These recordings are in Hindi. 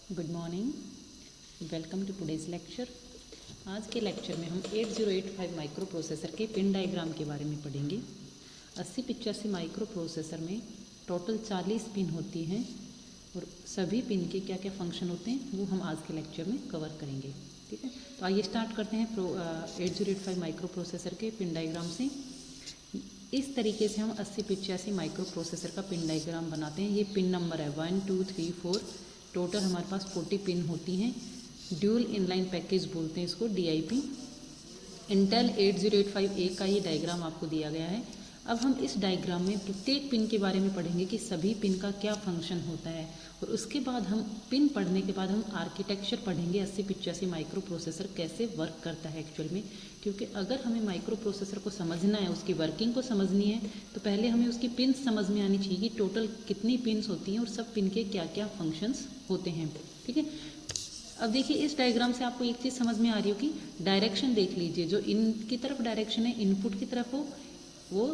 Good morning, welcome to today's lecture. आज के लेक्चर में हम 8085 माइक्रो प्रोसेसर के पिन डायग्राम के बारे में पढ़ेंगे। 8085 माइक्रो प्रोसेसर में टोटल 40 पिन होती हैं और सभी पिन के क्या क्या फंक्शन होते हैं वो हम आज के लेक्चर में कवर करेंगे। ठीक है, तो आइए स्टार्ट करते हैं 8085 माइक्रो प्रोसेसर के पिन डायग्राम से। इस तरीके से हम 8085 माइक्रो प्रोसेसर का पिन डायग्राम बनाते हैं। ये पिन नंबर है 1 2 3 4, टोटल हमारे पास 40 पिन होती हैं। ड्यूल इनलाइन पैकेज बोलते हैं इसको, DIP। इंटेल 8085A का ये डायग्राम आपको दिया गया है। अब हम इस डायग्राम में प्रत्येक पिन के बारे में पढ़ेंगे कि सभी पिन का क्या फंक्शन होता है, और उसके बाद हम पिन पढ़ने के बाद हम आर्किटेक्चर पढ़ेंगे 8085 माइक्रो प्रोसेसर कैसे वर्क करता है एक्चुअल में। क्योंकि अगर हमें माइक्रो प्रोसेसर को समझना है, उसकी वर्किंग को समझनी है, तो पहले हमें उसकी पिन्स समझ में आनी चाहिए कि टोटल कितनी पिन्स होती हैं और सब पिन के क्या क्या फंक्शंस होते हैं। ठीक है, अब देखिए इस डायग्राम से आपको एक चीज़ समझ में आ रही हो कि डायरेक्शन देख लीजिए, जो इन की तरफ डायरेक्शन है इनपुट की तरफ हो वो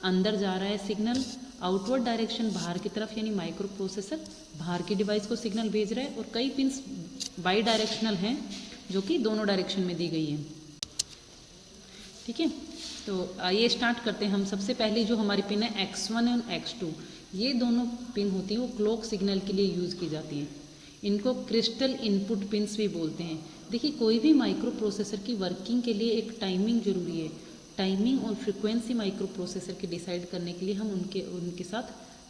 अंदर जा रहा है सिग्नल, आउटवर्ड डायरेक्शन बाहर की तरफ यानी माइक्रो प्रोसेसर बाहर की डिवाइस को सिग्नल भेज रहा है, और कई पिन्स बाई डायरेक्शनल हैं जो कि दोनों डायरेक्शन में दी गई हैं। ठीक है, तो आइए स्टार्ट करते हैं हम। सबसे पहले जो हमारी पिन है X1 और X2, ये दोनों पिन होती हैं वो क्लॉक सिग्नल के लिए यूज़ की जाती हैं। इनको क्रिस्टल इनपुट पिन्स भी बोलते हैं। देखिए कोई भी माइक्रो प्रोसेसर की वर्किंग के लिए एक टाइमिंग जरूरी है। टाइमिंग और फ्रिक्वेंसी माइक्रो प्रोसेसर की डिसाइड करने के लिए हम उनके साथ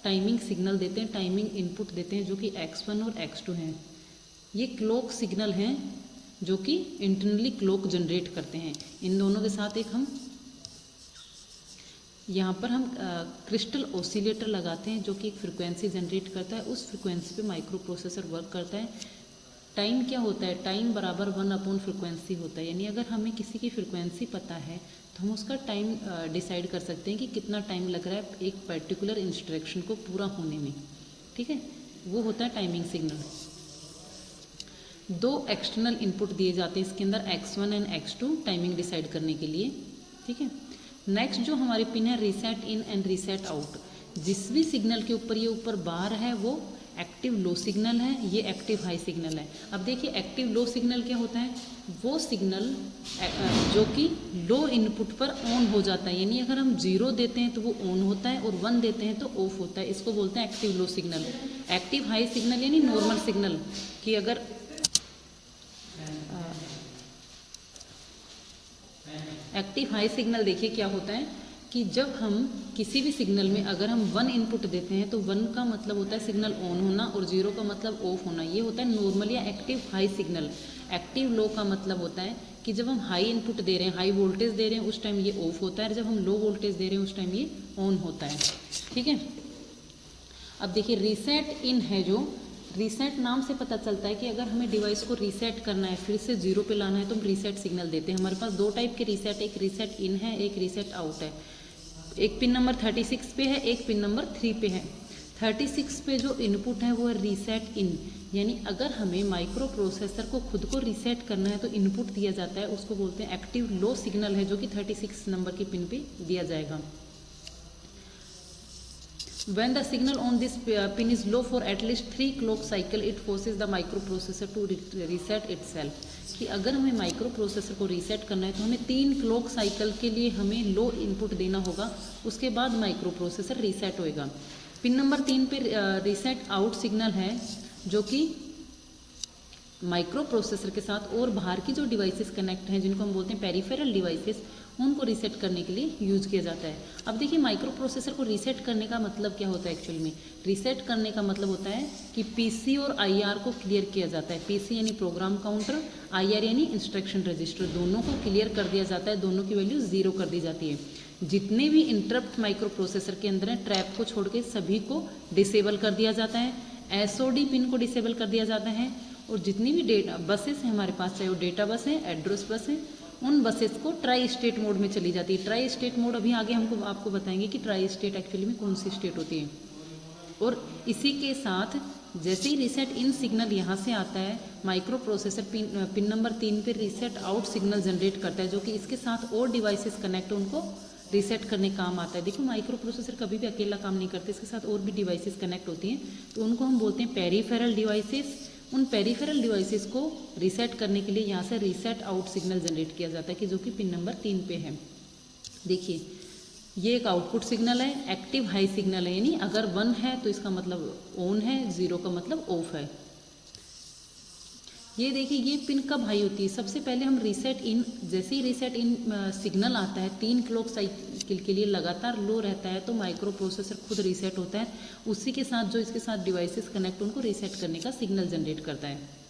टाइमिंग सिग्नल देते हैं, टाइमिंग इनपुट देते हैं, जो कि X1 और X2 हैं। ये क्लॉक सिग्नल हैं जो कि इंटरनली क्लॉक जनरेट करते हैं। इन दोनों के साथ एक हम यहाँ पर हम क्रिस्टल ऑसिलेटर लगाते हैं जो कि एक फ्रिक्वेंसी जनरेट करता है। उस फ्रिक्वेंसी पे माइक्रो प्रोसेसर वर्क करता है। टाइम क्या होता है? टाइम बराबर 1 फ्रिक्वेंसी होता है। यानी अगर हमें किसी की फ्रिक्वेंसी पता है तो हम उसका टाइम डिसाइड कर सकते हैं कि कितना टाइम लग रहा है एक पर्टिकुलर इंस्ट्रक्शन को पूरा होने में। ठीक है, वो होता है टाइमिंग सिग्नल। दो एक्सटर्नल इनपुट दिए जाते हैं इसके अंदर, X1 and X2, timing decide करने के लिए। ठीक है, नेक्स्ट जो हमारी पिन है reset in and reset out. जिस भी सिग्नल के ऊपर ये ऊपर बार है वो एक्टिव लो सिग्नल है, ये एक्टिव हाई सिग्नल है। अब देखिए एक्टिव लो सिग्नल क्या होता है? वो सिग्नल जो कि लो इनपुट पर ऑन हो जाता है, यानी अगर हम 0 देते हैं तो वो ऑन होता है और 1 देते हैं तो ऑफ होता है। इसको बोलते हैं active low signal. Active high signal यानी नॉर्मल सिग्नल, कि अगर एक्टिव हाई सिग्नल देखिए क्या होता है कि जब हम किसी भी सिग्नल में अगर हम 1 इनपुट देते हैं तो 1 का मतलब होता है सिग्नल ऑन होना और 0 का मतलब ऑफ होना। ये होता है नॉर्मल या active high signal. Active low का मतलब होता है कि जब हम हाई इनपुट दे रहे हैं, हाई वोल्टेज दे रहे हैं, उस टाइम ये ऑफ होता है, और जब हम लो वोल्टेज दे रहे हैं उस टाइम ये ऑन होता है। ठीक है, अब देखिए रीसेट इन है, जो रीसेट नाम से पता चलता है कि अगर हमें डिवाइस को रीसेट करना है, फिर से 0 पे लाना है, तो हम रीसेट सिग्नल देते हैं। हमारे पास 2 टाइप के रीसेट, एक रीसेट इन है, एक रीसेट आउट है। एक पिन नंबर 36 पे है, एक पिन नंबर 3 पे है। 36 पे जो इनपुट है वो है रीसेट इन, यानी अगर हमें माइक्रो प्रोसेसर को खुद को रीसेट करना है तो इनपुट दिया जाता है, उसको बोलते हैं एक्टिव लो सिग्नल है, जो कि 36 नंबर की पिन पे दिया जाएगा। When the signal on this pin is low for at least 3 clock cycle, it forces the microprocessor to reset itself। कि अगर हमें माइक्रो प्रोसेसर को रीसेट करना है तो हमें 3 क्लॉक साइकिल के लिए हमें लो इनपुट देना होगा, उसके बाद माइक्रो प्रोसेसर रीसेट होएगा। पिन नंबर 3 पे रीसेट आउट सिग्नल है, जो कि माइक्रो प्रोसेसर के साथ और बाहर की जो डिवाइसेस कनेक्ट हैं, जिनको हम बोलते हैं पेरिफेरल डिवाइसेस, उनको रीसेट करने के लिए यूज़ किया जाता है। अब देखिए माइक्रो प्रोसेसर को रीसेट करने का मतलब क्या होता है एक्चुअल में? रीसेट करने का मतलब होता है कि पीसी और आईआर को क्लियर किया जाता है। पीसी यानी प्रोग्राम काउंटर, आईआर यानी इंस्ट्रक्शन रजिस्टर, दोनों को क्लियर कर दिया जाता है, दोनों की वैल्यू 0 कर दी जाती है। जितने भी इंटरप्ट माइक्रो प्रोसेसर के अंदर हैं, ट्रैप को छोड़ के सभी को डिसेबल कर दिया जाता है। एसओडी पिन को डिसेबल कर दिया जाता है, और जितनी भी डेटा बसेस हैं हमारे पास, चाहे वो डेटा बस है, एड्रेस बस है, उन बसेस को ट्राई स्टेट मोड में चली जाती है। ट्राई स्टेट मोड अभी आगे हमको आपको बताएंगे कि ट्राई स्टेट एक्चुअली में कौन सी स्टेट होती है। और इसी के साथ जैसे ही रीसेट इन सिग्नल यहाँ से आता है, माइक्रो प्रोसेसर पिन नंबर 3 पे रीसेट आउट सिग्नल जनरेट करता है, जो कि इसके साथ और डिवाइसेस कनेक्ट उनको रीसेट करने काम आता है। देखो माइक्रो प्रोसेसर कभी भी अकेला काम नहीं करते, इसके साथ और भी डिवाइसेस कनेक्ट होती हैं, तो उनको हम बोलते हैं पेरीफेरल डिवाइसेस। उन पेरिफेरल डिवाइसेस को रीसेट करने के लिए यहाँ से रीसेट आउट सिग्नल जनरेट किया जाता है कि जो कि पिन नंबर 3 पे है। देखिए ये एक आउटपुट सिग्नल है, एक्टिव हाई सिग्नल है, यानी अगर 1 है तो इसका मतलब ऑन है, 0 का मतलब ऑफ है। ये देखिए ये पिन कब हाई होती है, सबसे पहले हम रीसेट इन, जैसे ही रीसेट इन सिग्नल आता है 3 क्लॉक साइकिल के लिए लगातार लो रहता है तो माइक्रो प्रोसेसर खुद रीसेट होता है, उसी के साथ जो इसके साथ डिवाइसेस कनेक्ट उनको रीसेट करने का सिग्नल जनरेट करता है।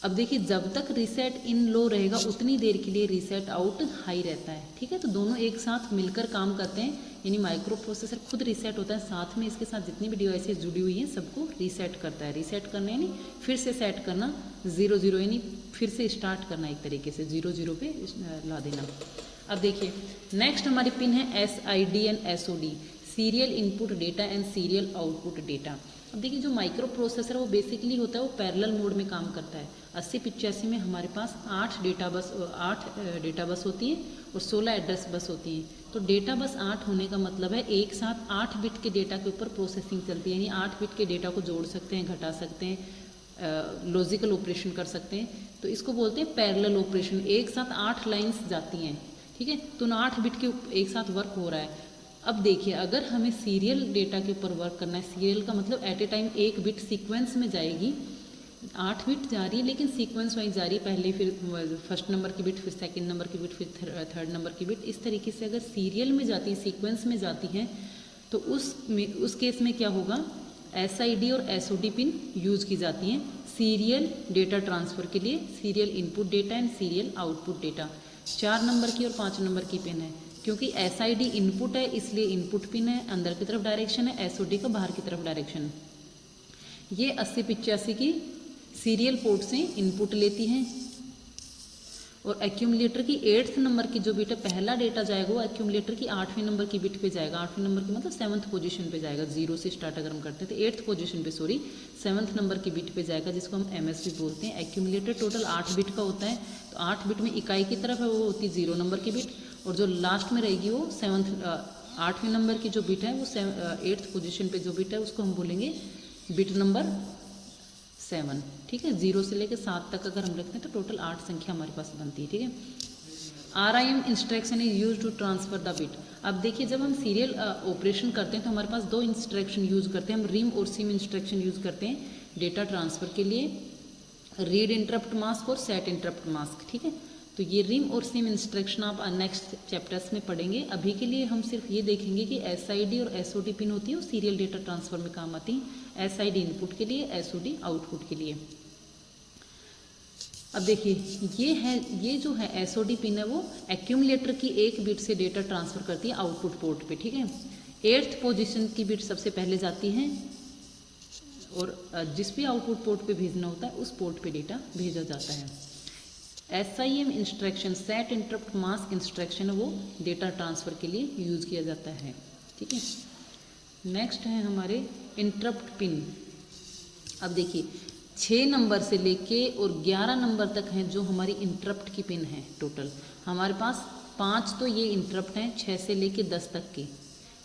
अब देखिए जब तक रीसेट इन लो रहेगा उतनी देर के लिए रीसेट आउट हाई रहता है, ठीक है। तो दोनों एक साथ मिलकर काम करते हैं, यानी माइक्रो प्रोसेसर खुद रीसेट होता है, साथ में इसके साथ जितनी भी डिवाइसेस जुड़ी हुई हैं सबको रीसेट करता है। रीसेट करना यानी फिर से सेट करना, 0 0 यानी फिर से स्टार्ट करना, एक तरीके से 0 0 पे ला देना। अब देखिए नेक्स्ट हमारी पिन है SID and SOD, serial input data and serial output data. अब देखिए जो माइक्रो प्रोसेसर वो बेसिकली होता है वो पैरेलल मोड में काम करता है। 8085 में हमारे पास 8 डेटा बस होती है और 16 एड्रेस बस होती हैं। तो डेटा बस 8 होने का मतलब है एक साथ 8 बिट के डेटा के ऊपर प्रोसेसिंग चलती है, यानी 8 बिट के डेटा को जोड़ सकते हैं, घटा सकते हैं, लॉजिकल ऑपरेशन कर सकते हैं। तो इसको बोलते हैं पैरेलल ऑपरेशन। एक साथ 8 लाइन्स जाती हैं, ठीक है, तो 8 बिट के एक साथ वर्क हो रहा है। अब देखिए अगर हमें सीरियल डेटा के ऊपर वर्क करना है, सीरियल का मतलब एट ए टाइम एक बिट सीक्वेंस में जाएगी, 8 बिट जा रही है लेकिन सीक्वेंस वाइज जा रही है, पहले फिर फर्स्ट नंबर की बिट, फिर सेकंड नंबर की बिट, फिर थर्ड नंबर की बिट, इस तरीके से अगर सीरियल में जाती है, सीक्वेंस में जाती हैं, तो उस केस में क्या होगा, SID और SOD पिन यूज की जाती हैं सीरियल डेटा ट्रांसफ़र के लिए, serial input data and serial output data. 4 number की और 5 नंबर की पिन है, क्योंकि SID इनपुट है इसलिए इनपुट पिन है, अंदर की तरफ डायरेक्शन है, SOD का बाहर की तरफ डायरेक्शन। ये 8085 की सीरियल पोर्ट से इनपुट लेती हैं और एक्यूमुलेटर की 8th नंबर की जो बिट है, पहला डेटा जाएगा वो एक्यूमुलेटर की 8वें नंबर की बिट पे जाएगा। 8वें नंबर की मतलब 7th पोजीशन पे जाएगा, 0 से स्टार्ट अगर हम करते हैं तो 8th पोजीशन पे, 7th नंबर की बिट पे जाएगा, जिसको हम MSB बोलते हैं। एक्यूमुलेटर टोटल 8 बिट का होता है, तो 8 बिट में इकाई की तरफ है वो होती है 0 नंबर की बिट, और जो लास्ट में रहेगी वो 8वें नंबर की जो बिट है वो 8th पोजीशन पे जो बिट है उसको हम बोलेंगे बिट नंबर 7, ठीक है। 0 से लेकर 7 तक अगर हम रखते हैं तो टोटल 8 संख्या हमारे पास बनती है, ठीक है। RIM instruction is use to transfer the bit. अब देखिए जब हम सीरियल ऑपरेशन करते हैं तो हमारे पास 2 इंस्ट्रक्शन यूज करते हैं हम, रिम और सिम इंस्ट्रक्शन यूज करते हैं डेटा ट्रांसफर के लिए, रीड इंटरप्ट मास्क और सेट इंटरप्ट मास्क, ठीक है। तो ये रिम और सिम इंस्ट्रक्शन आप नेक्स्ट चैप्टर्स में पढ़ेंगे। अभी के लिए हम सिर्फ ये देखेंगे कि SID और SOD पिन होती है वो सीरियल डेटा ट्रांसफर में काम आती है, SID इनपुट के लिए, SOD आउटपुट के लिए। अब देखिए ये जो है SOD पिन है वो एक्यूमुलेटर की 1 बिट से डेटा ट्रांसफर करती है आउटपुट पोर्ट पे, ठीक है। 8th पोजीशन की बिट सबसे पहले जाती है और जिस भी आउटपुट पोर्ट पे भेजना होता है उस पोर्ट पे डेटा भेजा जाता है। SIM instruction, set interrupt mask instruction, वो डेटा ट्रांसफ़र के लिए यूज़ किया जाता है, ठीक है। नेक्स्ट है हमारे इंटरप्ट पिन। अब देखिए 6 नंबर से लेके और 11 नंबर तक हैं जो हमारी इंटरप्ट की पिन है। टोटल हमारे पास 5 तो ये इंटरप्ट हैं, 6 से लेके 10 तक के,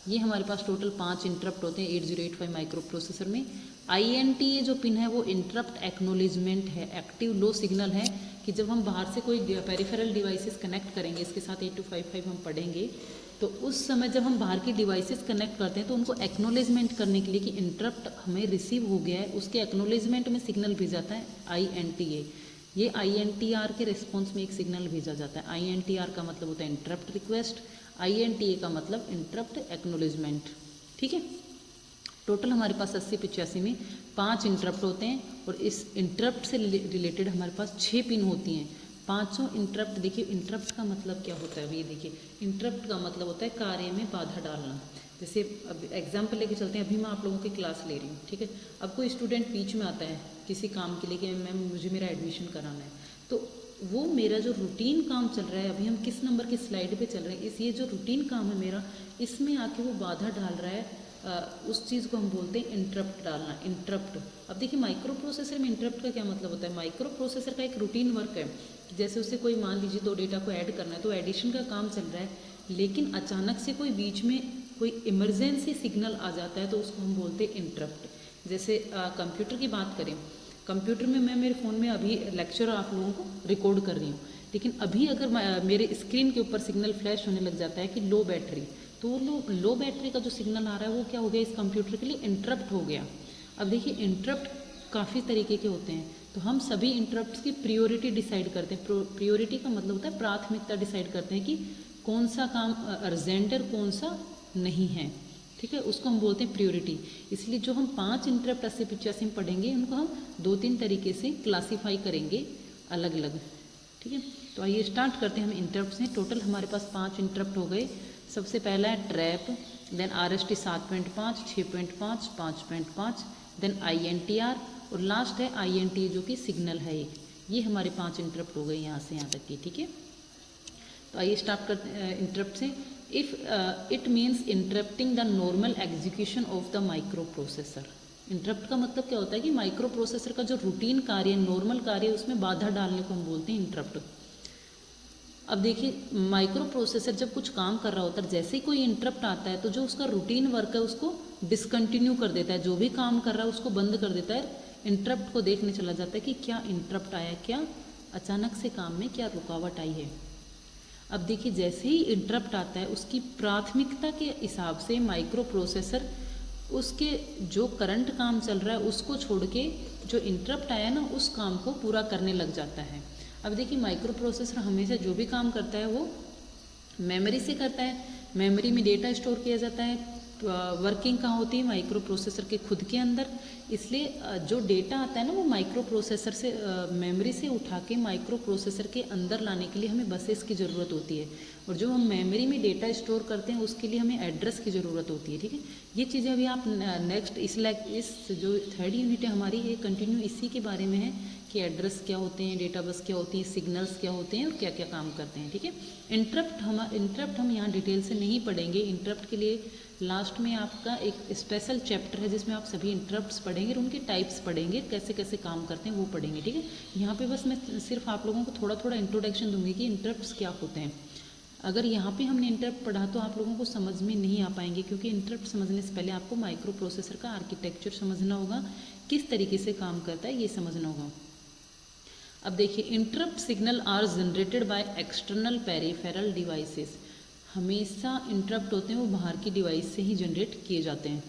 ये हमारे पास टोटल 5 इंटरप्ट होते हैं 8085 माइक्रो प्रोसेसर में। INT ये जो पिन है वो इंटरप्ट एक्नोलेजमेंट है, एक्टिव लो सिग्नल है कि जब हम बाहर से कोई पेरिफेरल डिवाइसेस कनेक्ट करेंगे, इसके साथ 8255 हम पढ़ेंगे, तो उस समय जब हम बाहर की डिवाइसेस कनेक्ट करते हैं तो उनको एक्नोलेजमेंट करने के लिए कि इंटरप्ट हमें रिसीव हो गया है, उसके एक्नोलेजमेंट में सिग्नल भेजा जाता है INTA। ये INTR के रिस्पॉन्स में एक सिग्नल भेजा जाता है। INTR का मतलब होता है इंटरप्ट रिक्वेस्ट, INTA का मतलब इंटरप्ट एक्नोलेजमेंट, ठीक है। टोटल हमारे पास 8085 में 5 इंटरप्ट होते हैं और इस इंटरप्ट से रिलेटेड हमारे पास 6 पिन होती हैं। 500 इंटरप्ट, देखिए इंटरप्ट का मतलब क्या होता है, अभी देखिए इंटरप्ट का मतलब होता है कार्य में बाधा डालना। जैसे अब एग्जाम्पल लेके चलते हैं, अभी मैं आप लोगों की क्लास ले रही हूँ, ठीक है। अब कोई स्टूडेंट बीच में आता है किसी काम के लिए कि मैम मुझे मेरा एडमिशन कराना है, तो वो मेरा जो रूटीन काम चल रहा है, अभी हम किस नंबर की स्लाइड पे चल रहे हैं, ये जो रूटीन काम है मेरा, इसमें आके वो बाधा डाल रहा है, उस चीज़ को हम बोलते हैं इंटरप्ट डालना, इंटरप्ट। अब देखिए माइक्रो प्रोसेसर में इंटरप्ट का क्या मतलब होता है, माइक्रो प्रोसेसर का एक रूटीन वर्क है, जैसे उससे कोई मान लीजिए 2 डेटा को ऐड करना है तो एडिशन का काम चल रहा है, लेकिन अचानक से कोई बीच में कोई इमरजेंसी सिग्नल आ जाता है तो उसको हम बोलते हैं इंटरप्ट। जैसे कंप्यूटर की बात करें, कंप्यूटर में मैं मेरे फ़ोन में अभी लेक्चर आप लोगों को रिकॉर्ड कर रही हूँ, लेकिन अभी अगर मेरे स्क्रीन के ऊपर सिग्नल फ्लैश होने लग जाता है कि लो बैटरी, तो लो बैटरी का जो सिग्नल आ रहा है वो क्या हो गया, इस कंप्यूटर के लिए इंटरप्ट हो गया। अब देखिए इंटरप्ट काफ़ी तरीके के होते हैं, तो हम सभी इंटरप्ट्स की प्रियोरिटी डिसाइड करते हैं। प्रियोरिटी का मतलब होता है प्राथमिकता डिसाइड करते हैं कि कौन सा काम अर्जेंट और कौन सा नहीं है, ठीक है, उसको हम बोलते हैं प्रियोरिटी। इसलिए जो हम 5 इंटरप्ट 80-85 में पढ़ेंगे उनको हम 2-3 तरीके से क्लासीफाई करेंगे अलग अलग, ठीक है। तो आइए स्टार्ट करते हैं हम इंटरप्ट से। टोटल हमारे पास 5 इंटरप्ट हो गए। सबसे पहला है trap, then RST 7.5, 6.5, 5.5, then INTR और लास्ट है INT जो कि सिग्नल है एक। ये हमारे 5 इंटरप्ट हो गए यहाँ से यहाँ तक की, ठीक है। तो आइए स्टार्ट करते हैं इंटरप्ट से। If it means interrupting the normal execution of the micro processor. Interrupt का मतलब क्या होता है कि माइक्रो प्रोसेसर का जो रूटीन कार्य, नॉर्मल कार्य, उसमें बाधा डालने को हम बोलते हैं इंटरप्ट। अब देखिए माइक्रो प्रोसेसर जब कुछ काम कर रहा होता है, जैसे ही कोई इंटरप्ट आता है तो जो उसका रूटीन वर्क है उसको डिसकंटिन्यू कर देता है, जो भी काम कर रहा है उसको बंद कर देता है। इंटरप्ट को देखने चला जाता है कि क्या इंटरप्ट आया, क्या अचानक से काम में क्या रुकावट आई है। अब देखिए जैसे ही इंटरप्ट आता है उसकी प्राथमिकता के हिसाब से माइक्रो प्रोसेसर उसके जो करंट काम चल रहा है उसको छोड़ के जो इंटरप्ट आया ना उस काम को पूरा करने लग जाता है। अब देखिए माइक्रो प्रोसेसर हमेशा जो भी काम करता है वो मेमोरी से करता है, मेमोरी में डेटा स्टोर किया जाता है। वर्किंग कहाँ होती है, माइक्रो प्रोसेसर के खुद के अंदर। इसलिए जो डेटा आता है ना वो माइक्रो प्रोसेसर से मेमोरी से उठा के माइक्रो प्रोसेसर के अंदर लाने के लिए हमें बसेस की ज़रूरत होती है, और जो हम मेमोरी में डेटा स्टोर करते हैं उसके लिए हमें एड्रेस की ज़रूरत होती है, ठीक है। ये चीज़ें अभी आप नेक्स्ट इस जो 3rd यूनिट है हमारी, ये कंटिन्यू इसी के बारे में है कि एड्रेस क्या होते हैं, डेटा बस क्या होती है, सिग्नल्स क्या होते हैं और क्या क्या काम करते हैं, ठीक है। इंटरप्ट हम यहाँ डिटेल से नहीं पढ़ेंगे। इंटरप्ट के लिए लास्ट में आपका एक स्पेशल चैप्टर है जिसमें आप सभी इंटरप्ट्स पढ़ेंगे और उनके टाइप्स पढ़ेंगे, कैसे कैसे काम करते हैं वो पढ़ेंगे, ठीक है। यहाँ पे बस मैं सिर्फ आप लोगों को थोड़ा थोड़ा इंट्रोडक्शन दूंगी कि इंटरप्ट्स क्या होते हैं। अगर यहाँ पे हमने इंटरप्ट पढ़ा तो आप लोगों को समझ में नहीं आ पाएंगे, क्योंकि इंटरप्ट समझने से पहले आपको माइक्रो प्रोसेसर का आर्किटेक्चर समझना होगा, किस तरीके से काम करता है ये समझना होगा। अब देखिए interrupt signal are generated by external peripheral devices. हमेशा इंटरप्ट होते हैं वो बाहर की डिवाइस से ही जनरेट किए जाते हैं।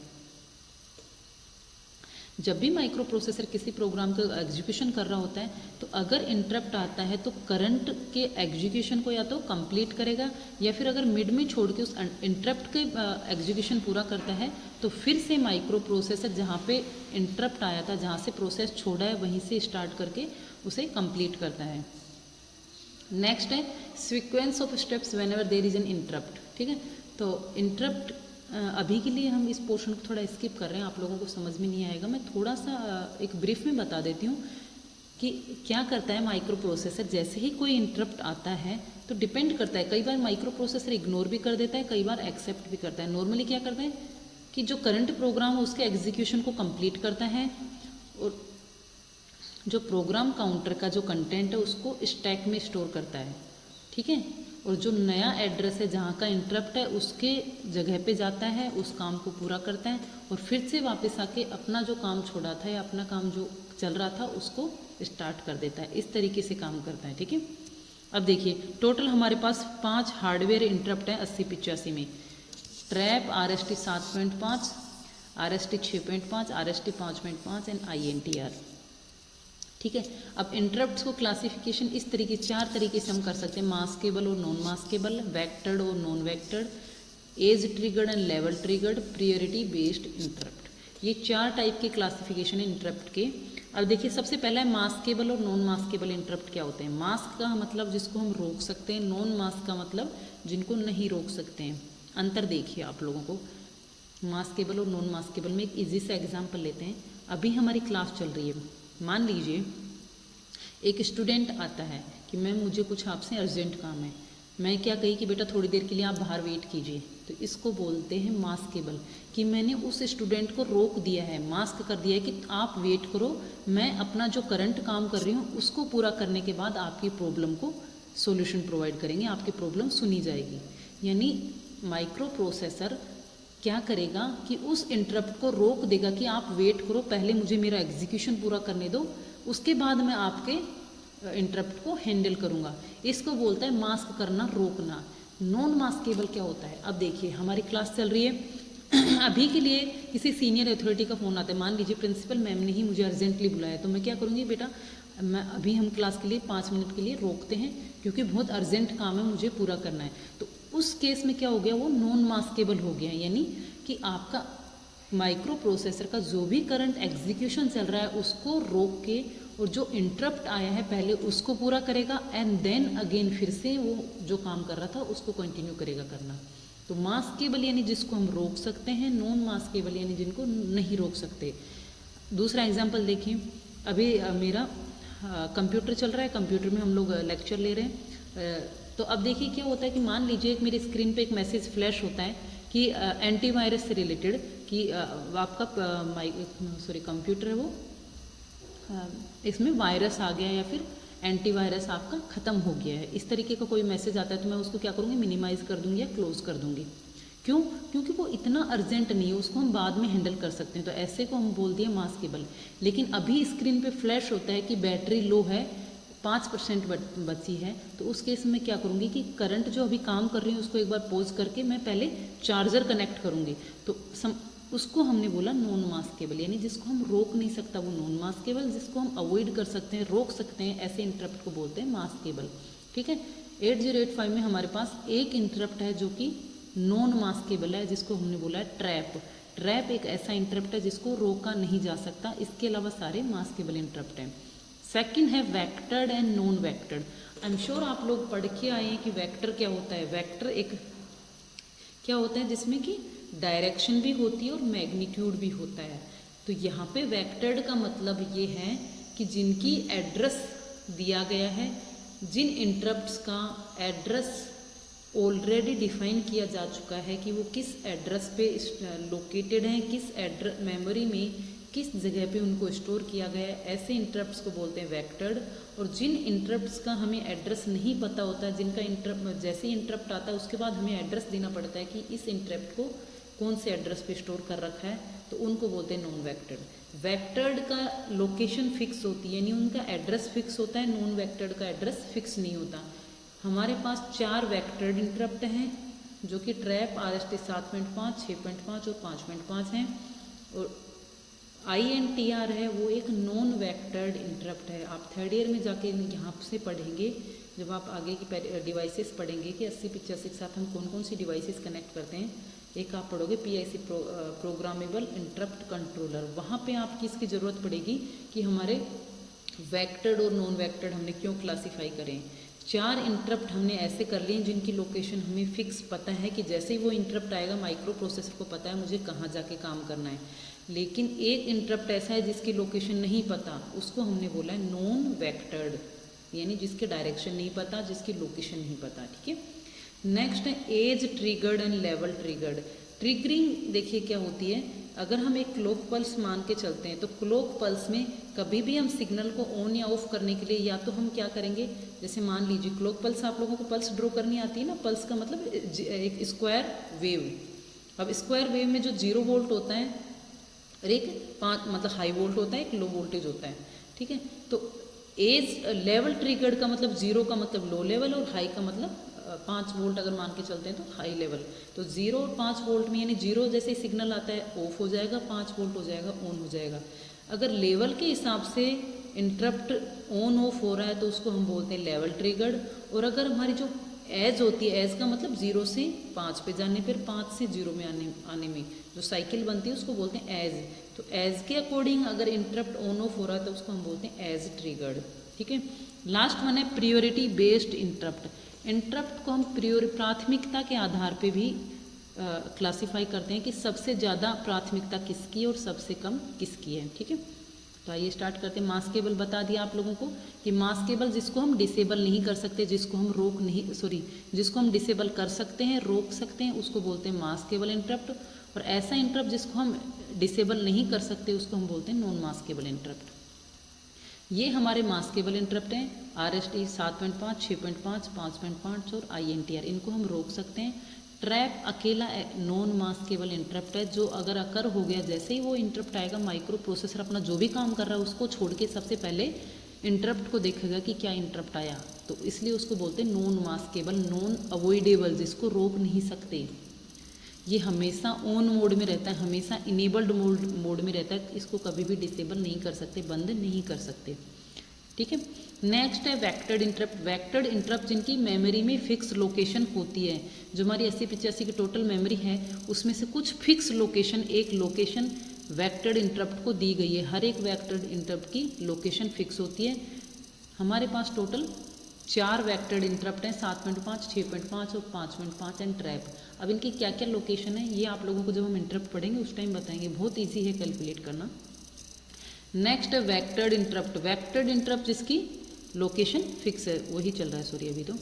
जब भी माइक्रो प्रोसेसर किसी प्रोग्राम का एग्जीक्यूशन कर रहा होता है तो अगर इंटरप्ट आता है तो करंट के एग्जीक्यूशन को या तो कंप्लीट करेगा, या फिर अगर मिड में छोड़ के उस इंटरप्ट के एग्जीक्यूशन पूरा करता है तो फिर से माइक्रो प्रोसेसर जहाँ पे इंटरप्ट आया था, जहाँ से प्रोसेस छोड़ा है वहीं से स्टार्ट करके उसे कंप्लीट करता है। नेक्स्ट है sequence of steps whenever there is an interrupt, ठीक है। तो इंटरप्ट अभी के लिए हम इस पोर्शन को थोड़ा स्किप कर रहे हैं, आप लोगों को समझ में नहीं आएगा। मैं थोड़ा सा एक ब्रीफ में बता देती हूँ कि क्या करता है माइक्रो प्रोसेसर। जैसे ही कोई इंटरप्ट आता है तो डिपेंड करता है, कई बार माइक्रो प्रोसेसर इग्नोर भी कर देता है, कई बार एक्सेप्ट भी करता है। नॉर्मली क्या करता है कि जो करंट प्रोग्राम है उसके एग्जीक्यूशन को कंप्लीट करता है, और जो प्रोग्राम काउंटर का जो कंटेंट है उसको स्टैक में स्टोर करता है, ठीक है। और जो नया एड्रेस है जहाँ का इंटरप्ट है उसके जगह पे जाता है, उस काम को पूरा करता है और फिर से वापस आके अपना जो काम छोड़ा था या अपना काम जो चल रहा था उसको स्टार्ट कर देता है। इस तरीके से काम करता है, ठीक है। अब देखिए टोटल हमारे पास 5 हार्डवेयर इंटरप्ट हैं 80-85 में। Trap, RST 7.5, RST 6.5, RST 5.5 and INTR, ठीक है। अब इंटरप्ट्स को क्लासिफिकेशन इस तरीके 4 तरीके से हम कर सकते हैं, मास्केबल और नॉन मास्केबल, वेक्टर्ड और non vectored, edge triggered and level triggered, priority based interrupt. ये 4 टाइप के क्लासिफिकेशन है इंटरप्ट के। अब देखिए सबसे पहला है मास्केबल और नॉन मास्केबल इंटरप्ट क्या होते हैं। मास्क का मतलब जिसको हम रोक सकते हैं, नॉन मास्क का मतलब जिनको नहीं रोक सकते हैं। अंतर देखिए आप लोगों को मास्केबल और नॉन मास्केबल में। एक ईजी सा एग्जाम्पल लेते हैं। अभी हमारी क्लास चल रही है, मान लीजिए एक स्टूडेंट आता है कि मैम मुझे कुछ आपसे अर्जेंट काम है, मैं क्या कही कि बेटा थोड़ी देर के लिए आप बाहर वेट कीजिए, तो इसको बोलते हैं मास्केबल, कि मैंने उस स्टूडेंट को रोक दिया है, मास्क कर दिया है कि आप वेट करो, मैं अपना जो करंट काम कर रही हूँ उसको पूरा करने के बाद आपकी प्रॉब्लम को सॉल्यूशन प्रोवाइड करेंगे, आपकी प्रॉब्लम सुनी जाएगी। यानी माइक्रो प्रोसेसर क्या करेगा कि उस इंटरप्ट को रोक देगा कि आप वेट करो, पहले मुझे मेरा एग्जीक्यूशन पूरा करने दो, उसके बाद मैं आपके इंटरप्ट को हैंडल करूँगा। इसको बोलता है मास्क करना, रोकना। नॉन मास्केबल क्या होता है? अब देखिए हमारी क्लास चल रही है अभी के लिए किसी सीनियर अथॉरिटी का फ़ोन आता है, मान लीजिए प्रिंसिपल मैम ने ही मुझे अर्जेंटली बुलाया, तो मैं क्या करूँगी, बेटा मैं अभी हम क्लास के लिए 5 मिनट के लिए रोकते हैं क्योंकि बहुत अर्जेंट काम है, मुझे पूरा करना है। तो उस केस में क्या हो गया, वो नॉन मास्केबल हो गया, यानी कि आपका माइक्रो प्रोसेसर का जो भी करंट एग्जीक्यूशन चल रहा है उसको रोक के, और जो इंटरप्ट आया है पहले उसको पूरा करेगा, एंड देन अगेन फिर से वो जो काम कर रहा था उसको कंटिन्यू करेगा करना। तो मास्केबल यानी जिसको हम रोक सकते हैं, नॉन मास्केबल यानी जिनको नहीं रोक सकते। दूसरा एग्जाम्पल देखिए, अभी मेरा कंप्यूटर चल रहा है, कंप्यूटर में हम लोग लेक्चर ले रहे हैं। तो अब देखिए क्या होता है कि मान लीजिए एक मेरी स्क्रीन पे एक मैसेज फ्लैश होता है कि एंटीवायरस से रिलेटेड, कि आपका कंप्यूटर है वो इसमें वायरस आ गया या फिर एंटीवायरस आपका ख़त्म हो गया है, इस तरीके का कोई मैसेज आता है, तो मैं उसको क्या करूँगी, मिनिमाइज़ कर दूँगी या क्लोज कर दूँगी। क्यों? क्योंकि वो इतना अर्जेंट नहीं है, उसको हम बाद में हैंडल कर सकते हैं, तो ऐसे को हम बोल दिए मास्केबल। लेकिन अभी स्क्रीन पे फ्लैश होता है कि बैटरी लो है, 5% बची है, तो उस केस में क्या करूँगी कि करंट जो अभी काम कर रही है उसको एक बार पॉज करके मैं पहले चार्जर कनेक्ट करूँगी। तो उसको हमने बोला नॉन मास्केबल, यानी जिसको हम रोक नहीं सकता वो नॉन मास्केबल, जिसको हम अवॉइड कर सकते हैं, रोक सकते हैं, ऐसे इंटरप्ट को बोलते हैं मास्केबल। ठीक है। 8085 में हमारे पास एक इंटरप्ट है जो कि नॉन मास्केबल है, जिसको हमने बोला है ट्रैप। ट्रैप एक ऐसा इंटरप्ट है जिसको रोका नहीं जा सकता, इसके अलावा सारे मास्केबल इंटरप्ट हैं। सेकंड है vectored and non vectored. I am sure आप लोग पढ़ के आए हैं कि वेक्टर क्या होता है। वेक्टर एक क्या होता है जिसमें कि डायरेक्शन भी होती है और मैग्नीट्यूड भी होता है। तो यहाँ पे वेक्टर्ड का मतलब ये है कि जिनकी एड्रेस दिया गया है, जिन इंटरप्ट्स का एड्रेस ऑलरेडी डिफाइन किया जा चुका है कि वो किस एड्रेस पे लोकेटेड हैं, किस एड्रेस मेमोरी में किस जगह पे उनको स्टोर किया गया है, ऐसे इंटरप्ट्स को बोलते हैं वेक्टर्ड। और जिन इंटरप्ट्स का हमें एड्रेस नहीं पता होता है, जिनका इंटरप्ट जैसे ही इंटरप्ट आता है उसके बाद हमें एड्रेस देना पड़ता है कि इस इंटरप्ट को कौन से एड्रेस पे स्टोर कर रखा है, तो उनको बोलते हैं नॉन वेक्टर्ड। वेक्टर्ड का लोकेशन फिक्स होती है, यानी उनका एड्रेस फिक्स होता है, नॉन वेक्टर्ड का एड्रेस फिक्स नहीं होता। हमारे पास 4 वेक्टर्ड इंटरप्ट हैं जो कि ट्रैप, RST 7.5, 6.5 और 5.5 हैं, और INTR है वो एक नॉन वेक्टर्ड इंटरप्ट है। आप थर्ड ईयर में जाके यहाँ से पढ़ेंगे, जब आप आगे की डिवाइसेस पढ़ेंगे कि 8085 के साथ हम कौन कौन सी डिवाइसेस कनेक्ट करते हैं, एक आप पढ़ोगे PIC प्रोग्रामेबल इंटरप्ट कंट्रोलर। वहाँ पे आपकी इसकी ज़रूरत पड़ेगी कि हमारे वेक्टर्ड और नॉन वेक्टर्ड हमने क्यों क्लासीफाई करें। 4 इंटरप्ट हमने ऐसे कर लिए जिनकी लोकेशन हमें फिक्स पता है कि जैसे ही वो इंटरप्ट आएगा माइक्रो प्रोसेसर को पता है मुझे कहाँ जाके काम करना है। लेकिन एक इंटरप्ट ऐसा है जिसकी लोकेशन नहीं पता, उसको हमने बोला है नॉन वेक्टर्ड, यानी जिसके डायरेक्शन नहीं पता, जिसकी लोकेशन नहीं पता। ठीक है। नेक्स्ट है edge triggered and level triggered. Triggering देखिए क्या होती है, अगर हम एक क्लॉक पल्स मान के चलते हैं तो क्लॉक पल्स में कभी भी हम सिग्नल को ऑन या ऑफ करने के लिए या तो हम क्या करेंगे, जैसे मान लीजिए क्लॉक पल्स, आप लोगों को पल्स ड्रॉ करनी आती है ना, पल्स का मतलब एक स्क्वायर वेव। अब स्क्वायर वेव में जो 0 वोल्ट होता है और एक 5 मतलब हाई वोल्ट होता है, एक लो वोल्टेज होता है। ठीक है। तो एज लेवल ट्रिगर्ड का मतलब 0 का मतलब लो लेवल और हाई का मतलब 5 वोल्ट अगर मान के चलते हैं तो हाई लेवल। तो 0 और 5 वोल्ट में यानी 0 जैसे ही सिग्नल आता है ऑफ हो जाएगा, 5 वोल्ट हो जाएगा ऑन हो जाएगा। अगर लेवल के हिसाब से इंटरप्ट ऑन ऑफ हो रहा है तो उसको हम बोलते हैं लेवल ट्रिगर्ड। और अगर हमारी जो एज होती है, एज का मतलब 0 से 5 पे जाने पर 5 से 0 में आने में जो साइकिल बनती है उसको बोलते हैं एज। तो एज के अकॉर्डिंग अगर इंटरप्ट ऑन ऑफ हो रहा है तो उसको हम बोलते हैं एज ट्रिगर्ड। ठीक है। लास्ट वन है प्रियोरिटी बेस्ड इंटरप्ट। इंटरप्ट को हम प्राथमिकता के आधार पे भी क्लासीफाई करते हैं कि सबसे ज़्यादा प्राथमिकता किसकी है और सबसे कम किसकी है। ठीक है। तो आइए स्टार्ट करते हैं। मास्केबल बता दिया आप लोगों को कि मास्केबल जिसको हम डिसेबल नहीं कर सकते, जिसको हम जिसको हम डिसेबल कर सकते हैं, रोक सकते हैं, उसको बोलते हैं मास्केबल इंटरप्ट। और ऐसा इंटरप्ट जिसको हम डिसेबल नहीं कर सकते उसको हम बोलते हैं नॉन मास्केबल इंटरप्ट। ये हमारे मास्केबल इंटरप्ट हैं। RST 7.5, 6.5, 5.5 और INTR, इनको हम रोक सकते हैं। ट्रैप अकेला नॉन मास्केबल इंटरप्ट है, जो अगर अकर हो गया, जैसे ही वो इंटरप्ट आएगा माइक्रो प्रोसेसर अपना जो भी काम कर रहा है उसको छोड़ के सबसे पहले इंटरप्ट को देखेगा कि क्या इंटरप्ट आया। तो इसलिए उसको बोलते हैं नॉन मास्केबल, नॉन अवॉइडेबल, जिसको रोक नहीं सकते। ये हमेशा ऑन मोड में रहता है, हमेशा इनेबल्ड मोड में रहता है, इसको कभी भी डिसेबल नहीं कर सकते, बंद नहीं कर सकते। ठीक है। नेक्स्ट है वेक्टर्ड इंटरप्ट। वेक्टर्ड इंटरप्ट जिनकी मेमोरी में फिक्स लोकेशन होती है, जो हमारी 80-85 की टोटल मेमोरी है उसमें से कुछ फिक्स लोकेशन, एक लोकेशन वेक्टर्ड इंटरप्ट को दी गई है। हर एक वेक्टर्ड इंटरप्ट की लोकेशन फिक्स होती है। हमारे पास टोटल 4 वेक्टर्ड इंटरप्ट हैं, 7.5, 6.5 और 5.5 एंड ट्रैप। अब इनकी क्या क्या लोकेशन है ये आप लोगों को जब हम इंटरप्ट पढ़ेंगे उस टाइम बताएंगे, बहुत ईजी है कैलकुलेट करना। नेक्स्ट है वेक्टर्ड इंटरप्ट। वेक्टर्ड इंटरप्ट जिसकी लोकेशन फिक्स है, वही चल रहा है सॉरी अभी तो।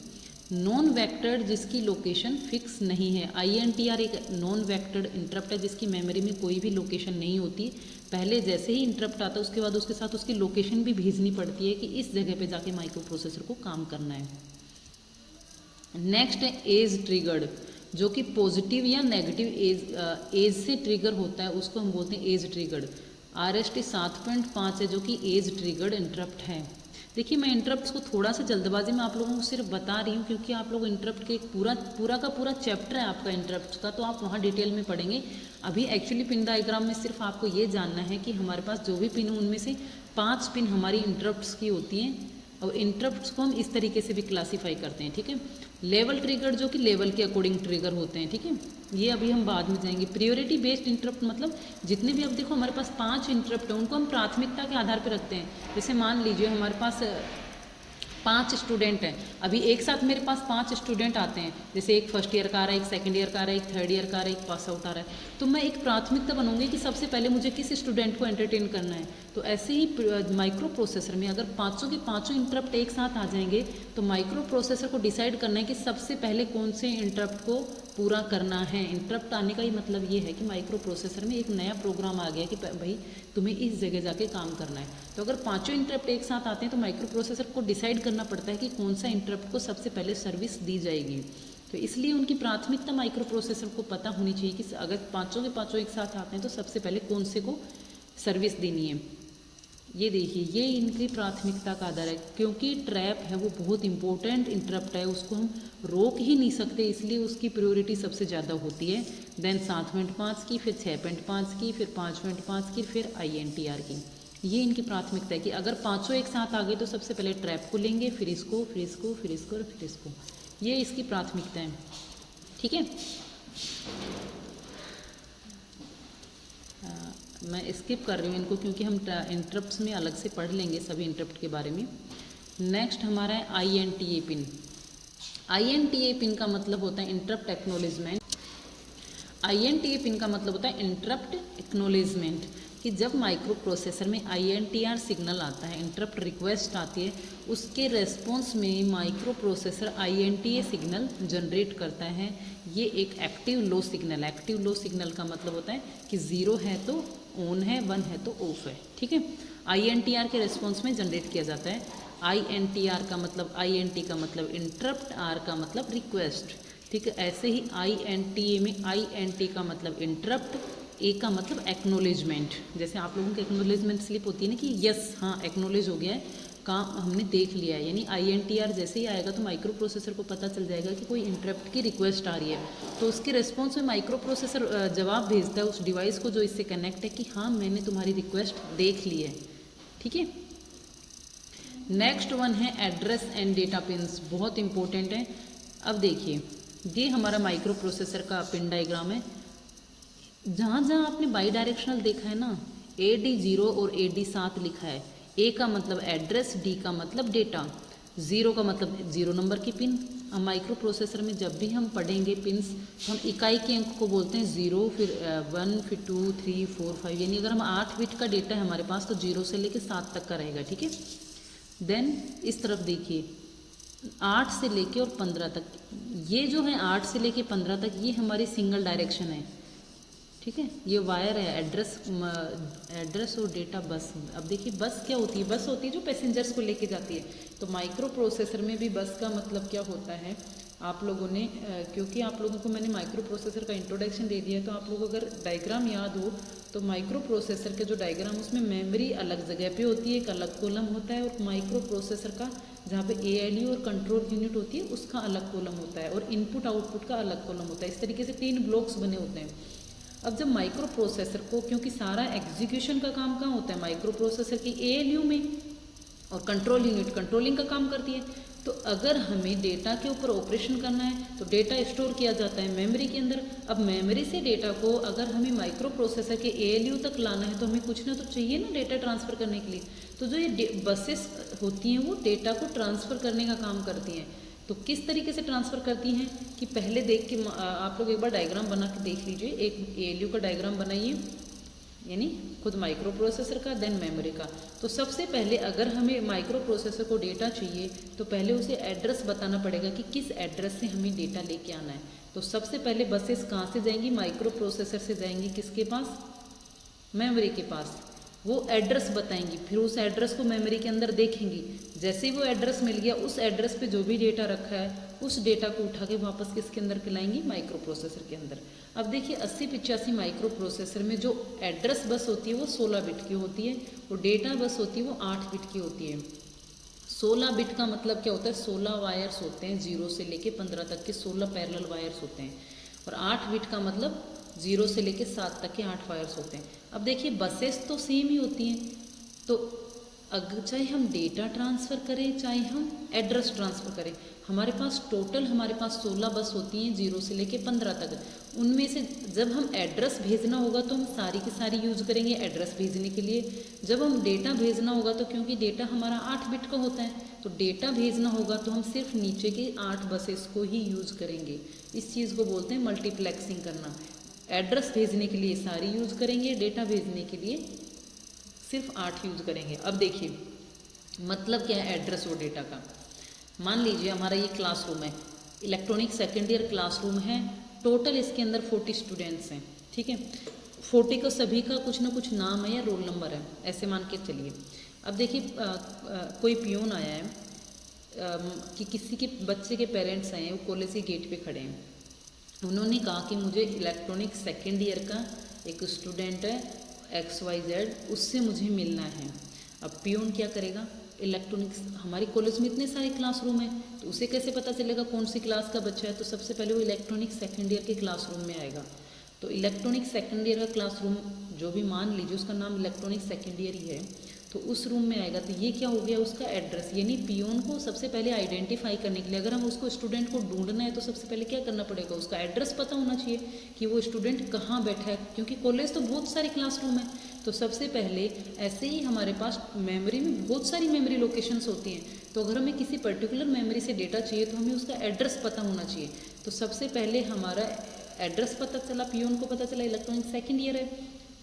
नॉन वेक्टर्ड जिसकी लोकेशन फिक्स नहीं है। INTR एक नॉन वेक्टर्ड इंटरप्ट है जिसकी मेमोरी में कोई भी लोकेशन नहीं होती। पहले जैसे ही इंटरप्ट आता है उसके बाद उसके साथ उसकी लोकेशन भी भेजनी पड़ती है कि इस जगह पे जाके माइक्रो प्रोसेसर को काम करना है। नेक्स्ट है एज ट्रिगर्ड, जो कि पॉजिटिव या नेगेटिव एज से ट्रिगर होता है, उसको हम बोलते हैं एज ट्रिगर्ड। RST 7.5 है जो कि एज ट्रिगर्ड इंटरप्ट है। देखिए मैं इंटरप्ट्स को थोड़ा सा जल्दबाजी में आप लोगों को सिर्फ बता रही हूँ क्योंकि आप लोग इंटरप्ट के पूरा का पूरा चैप्टर है आपका इंटरप्ट का, तो आप वहाँ डिटेल में पढ़ेंगे। अभी एक्चुअली पिन डायग्राम में सिर्फ आपको ये जानना है कि हमारे पास जो भी पिन है उनमें से 5 पिन हमारी इंटरप्ट्स की होती हैं और इंटरप्ट्स को हम इस तरीके से भी क्लासीफाई करते हैं। ठीक है। लेवल ट्रिगर जो कि लेवल के अकॉर्डिंग ट्रिगर होते हैं। ठीक है, ये अभी हम बाद में जाएंगे। प्रियोरिटी बेस्ड इंटरप्ट मतलब जितने भी, अब देखो हमारे पास 5 इंटरप्ट हैं उनको हम प्राथमिकता के आधार पर रखते हैं। जैसे मान लीजिए हमारे पास 5 स्टूडेंट हैं, अभी एक साथ मेरे पास 5 स्टूडेंट आते हैं, जैसे एक फर्स्ट ईयर का आ रहा है, एक सेकंड ईयर का आ रहा है, एक थर्ड ईयर का आ रहा है, एक पास आउट आ रहा है, तो मैं एक प्राथमिकता बनूंगी कि सबसे पहले मुझे किस स्टूडेंट को एंटरटेन करना है। तो ऐसे ही माइक्रो प्रोसेसर में अगर 500 के 500 इंटरप्ट एक साथ आ जाएंगे तो माइक्रो प्रोसेसर को डिसाइड करना है कि सबसे पहले कौन से इंटरप्ट को पूरा करना है। इंटरप्ट आने का ही मतलब ये है कि माइक्रो प्रोसेसर में एक नया प्रोग्राम आ गया कि भाई तुम्हें इस जगह जाके काम करना है। तो अगर 5 इंटरप्ट एक साथ आते हैं तो माइक्रो प्रोसेसर को डिसाइड करना पड़ता है कि कौन सा इंटरप्ट को सबसे पहले सर्विस दी जाएगी। तो इसलिए उनकी प्राथमिकता माइक्रो प्रोसेसर को पता होनी चाहिए कि अगर 500 के 500 एक साथ आते हैं तो सबसे पहले कौन से को सर्विस देनी है। ये देखिए, ये इनकी प्राथमिकता का आधार है, क्योंकि ट्रैप है वो बहुत इंपॉर्टेंट इंटरप्ट है, उसको हम रोक ही नहीं सकते, इसलिए उसकी प्रायोरिटी सबसे ज़्यादा होती है। देन 7.5 की, फिर 6.5 की, फिर 5.5 की, फिर INTR की। ये इनकी प्राथमिकता है कि अगर 500 एक साथ आ गए तो सबसे पहले ट्रैप को लेंगे, फिर इसको, फिर इसको, फिर इसको और फिर इसको। ये इसकी प्राथमिकता है। ठीक है, मैं स्किप कर रही हूँ इनको क्योंकि हम इंटरप्ट्स में अलग से पढ़ लेंगे सभी इंटरप्ट के बारे में। नेक्स्ट हमारा है INTA पिन। INTA पिन का मतलब होता है इंटरप्ट एक्नॉलेजमेंट। INTA पिन का मतलब होता है इंटरप्ट एक्नॉलेजमेंट, कि जब माइक्रो प्रोसेसर में INTR सिग्नल आता है, इंटरप्ट रिक्वेस्ट आती है, उसके रेस्पॉन्स में micro processor INTA signal generate करता है। ये एक एक्टिव लो सिग्नल है। एक्टिव लो सिग्नल का मतलब होता है कि 0 है तो ऑन है, 1 है तो ऑफ है। ठीक है, INTR के रेस्पॉन्स में जनरेट किया जाता है। INTR का मतलब, INT का मतलब इंटरप्ट, R का मतलब रिक्वेस्ट। ठीक है, ऐसे ही INTA में INT का मतलब इंटरप्ट, A का मतलब एक्नॉलेजमेंट। जैसे आप लोगों की एक्नॉलेजमेंट स्लिप होती है ना कि यस हाँ एक्नॉलेज हो गया है, काम हमने देख लिया है, यानी INTR जैसे ही आएगा तो माइक्रो प्रोसेसर को पता चल जाएगा कि कोई इंटरप्ट की रिक्वेस्ट आ रही है, तो उसके रिस्पॉन्स में माइक्रो प्रोसेसर जवाब भेजता है उस डिवाइस को जो इससे कनेक्ट है कि हाँ मैंने तुम्हारी रिक्वेस्ट देख ली है। ठीक है, नेक्स्ट वन है एड्रेस एंड डेटा पिन्स, बहुत इंपॉर्टेंट है। अब देखिए, ये हमारा माइक्रो प्रोसेसर का पिन डायग्राम है। जहाँ जहाँ आपने बाई डायरेक्शनल देखा है ना, AD0 और AD7 लिखा है। A का मतलब एड्रेस, D का मतलब डेटा, 0 का मतलब 0 नंबर की पिन। अब माइक्रो प्रोसेसर में जब भी हम पढ़ेंगे पिन्स तो हम इकाई के अंक को बोलते हैं 0, फिर 1, फिर 2, 3, 4, 5, यानी अगर हम 8 बिट का डेटा है हमारे पास तो 0 से लेकर 7 तक का रहेगा। ठीक है, देन इस तरफ देखिए 8 से लेके और 15 तक, ये जो है 8 से लेके 15 तक ये हमारी सिंगल डायरेक्शन है। ठीक है। ये वायर है, एड्रेस और डेटा बस। अब देखिए बस क्या होती है, बस होती है जो पैसेंजर्स को लेके जाती है। तो माइक्रो प्रोसेसर में भी बस का मतलब क्या होता है, आप लोगों ने क्योंकि आप लोगों को मैंने माइक्रो प्रोसेसर का इंट्रोडक्शन दे दिया है, तो आप लोगों को अगर डायग्राम याद हो तो माइक्रो प्रोसेसर के जो डायग्राम, उसमें मेमोरी अलग जगह पे होती है, एक अलग कॉलम होता है, और माइक्रो प्रोसेसर का जहाँ पे ALU और कंट्रोल यूनिट होती है उसका अलग कॉलम होता है, और इनपुट आउटपुट का अलग कॉलम होता है। इस तरीके से 3 ब्लॉक्स बने होते हैं। अब जब माइक्रो प्रोसेसर को, क्योंकि सारा एग्जीक्यूशन का काम कहाँ होता है, माइक्रो प्रोसेसर की ALU में, और कंट्रोल यूनिट कंट्रोलिंग का काम करती है। तो अगर हमें डेटा के ऊपर ऑपरेशन करना है तो डेटा स्टोर किया जाता है मेमोरी के अंदर। अब मेमोरी से डेटा को अगर हमें माइक्रो प्रोसेसर के ALU तक लाना है तो हमें कुछ ना तो चाहिए ना डेटा ट्रांसफ़र करने के लिए। तो जो ये बसेस होती हैं वो डेटा को ट्रांसफ़र करने का काम करती हैं। तो किस तरीके से ट्रांसफ़र करती हैं कि पहले देख के आप लोग एक बार डायग्राम बना के देख लीजिए। एक ALU का डायग्राम बनाइए, यानी खुद माइक्रो प्रोसेसर का, देन मेमोरी का। तो सबसे पहले अगर हमें माइक्रो प्रोसेसर को डेटा चाहिए तो पहले उसे एड्रेस बताना पड़ेगा कि किस एड्रेस से हमें डेटा लेके आना है। तो सबसे पहले बसेस कहाँ से जाएंगी, माइक्रो प्रोसेसर से जाएंगी किसके पास, मेमोरी के पास। वो एड्रेस बताएंगी, फिर उस एड्रेस को मेमोरी के अंदर देखेंगी। जैसे ही वो एड्रेस मिल गया, उस एड्रेस पे जो भी डेटा रखा है उस डेटा को उठा के वापस किसके अंदर खिलाएंगी, माइक्रो प्रोसेसर के अंदर। अब देखिए 8085 माइक्रो प्रोसेसर में जो एड्रेस बस होती है वो 16 बिट की होती है, और डेटा बस होती है वो 8 बिट की होती है। 16 बिट का मतलब क्या होता है, 16 वायर्स होते हैं, 0 से लेके 15 तक के 16 पैरेलल वायर्स होते हैं। और 8 बिट का मतलब 0 से लेके 7 तक के 8 वायर्स होते हैं। अब देखिए बसेस तो सेम ही होती हैं, तो अगर चाहे हम डेटा ट्रांसफ़र करें चाहे हम एड्रेस ट्रांसफ़र करें, हमारे पास टोटल 16 बस होती हैं 0 से लेके 15 तक। उनमें से जब हम एड्रेस भेजना होगा तो हम सारी की सारी यूज़ करेंगे एड्रेस भेजने के लिए। जब हम डेटा भेजना होगा तो क्योंकि डेटा हमारा 8 बिट का होता है, तो डेटा भेजना होगा तो हम सिर्फ नीचे के 8 बसेस को ही यूज़ करेंगे। इस चीज़ को बोलते हैं मल्टीप्लेक्सिंग करना। एड्रेस भेजने के लिए सारी यूज़ करेंगे, डेटा भेजने के लिए सिर्फ 8 यूज़ करेंगे। अब देखिए मतलब क्या है एड्रेस और डेटा का। मान लीजिए हमारा ये क्लासरूम है, इलेक्ट्रॉनिक सेकेंड ईयर क्लासरूम है, टोटल इसके अंदर 40 स्टूडेंट्स हैं, ठीक है। 40 का सभी का कुछ ना कुछ नाम है या रोल नंबर है, ऐसे मान के चलिए। अब देखिए कोई पियून आया है कि किसी के बच्चे के पेरेंट्स आए हैं, वो कॉलेज के गेट पे खड़े हैं। उन्होंने कहा कि मुझे इलेक्ट्रॉनिक सेकेंड ईयर का एक स्टूडेंट है XYZ, उससे मुझे मिलना है। अब पियून क्या करेगा, इलेक्ट्रॉनिक्स, हमारी कॉलेज में इतने सारे क्लासरूम हैं तो उसे कैसे पता चलेगा कौन सी क्लास का बच्चा है। तो सबसे पहले वो इलेक्ट्रॉनिक सेकेंड ईयर के क्लासरूम में आएगा। तो इलेक्ट्रॉनिक सेकेंड ईयर का क्लासरूम जो भी मान लीजिए उसका नाम इलेक्ट्रॉनिक सेकेंड ईयर ही है, तो उस रूम में आएगा। तो ये क्या हो गया, उसका एड्रेस। यानी पियोन को सबसे पहले आइडेंटिफाई करने के लिए, अगर हम उसको स्टूडेंट को ढूंढना है तो सबसे पहले क्या करना पड़ेगा, उसका एड्रेस पता होना चाहिए कि वो स्टूडेंट कहाँ बैठा है, क्योंकि कॉलेज तो बहुत सारे क्लासरूम है। तो सबसे पहले ऐसे ही हमारे पास मेमोरी में बहुत सारी मेमोरी लोकेशंस होती हैं, तो अगर हमें किसी पर्टिकुलर मेमोरी से डेटा चाहिए तो हमें उसका एड्रेस पता होना चाहिए। तो सबसे पहले हमारा एड्रेस पता चला, पियोन को पता चला इलेक्ट्रॉनिक सेकेंड ईयर है,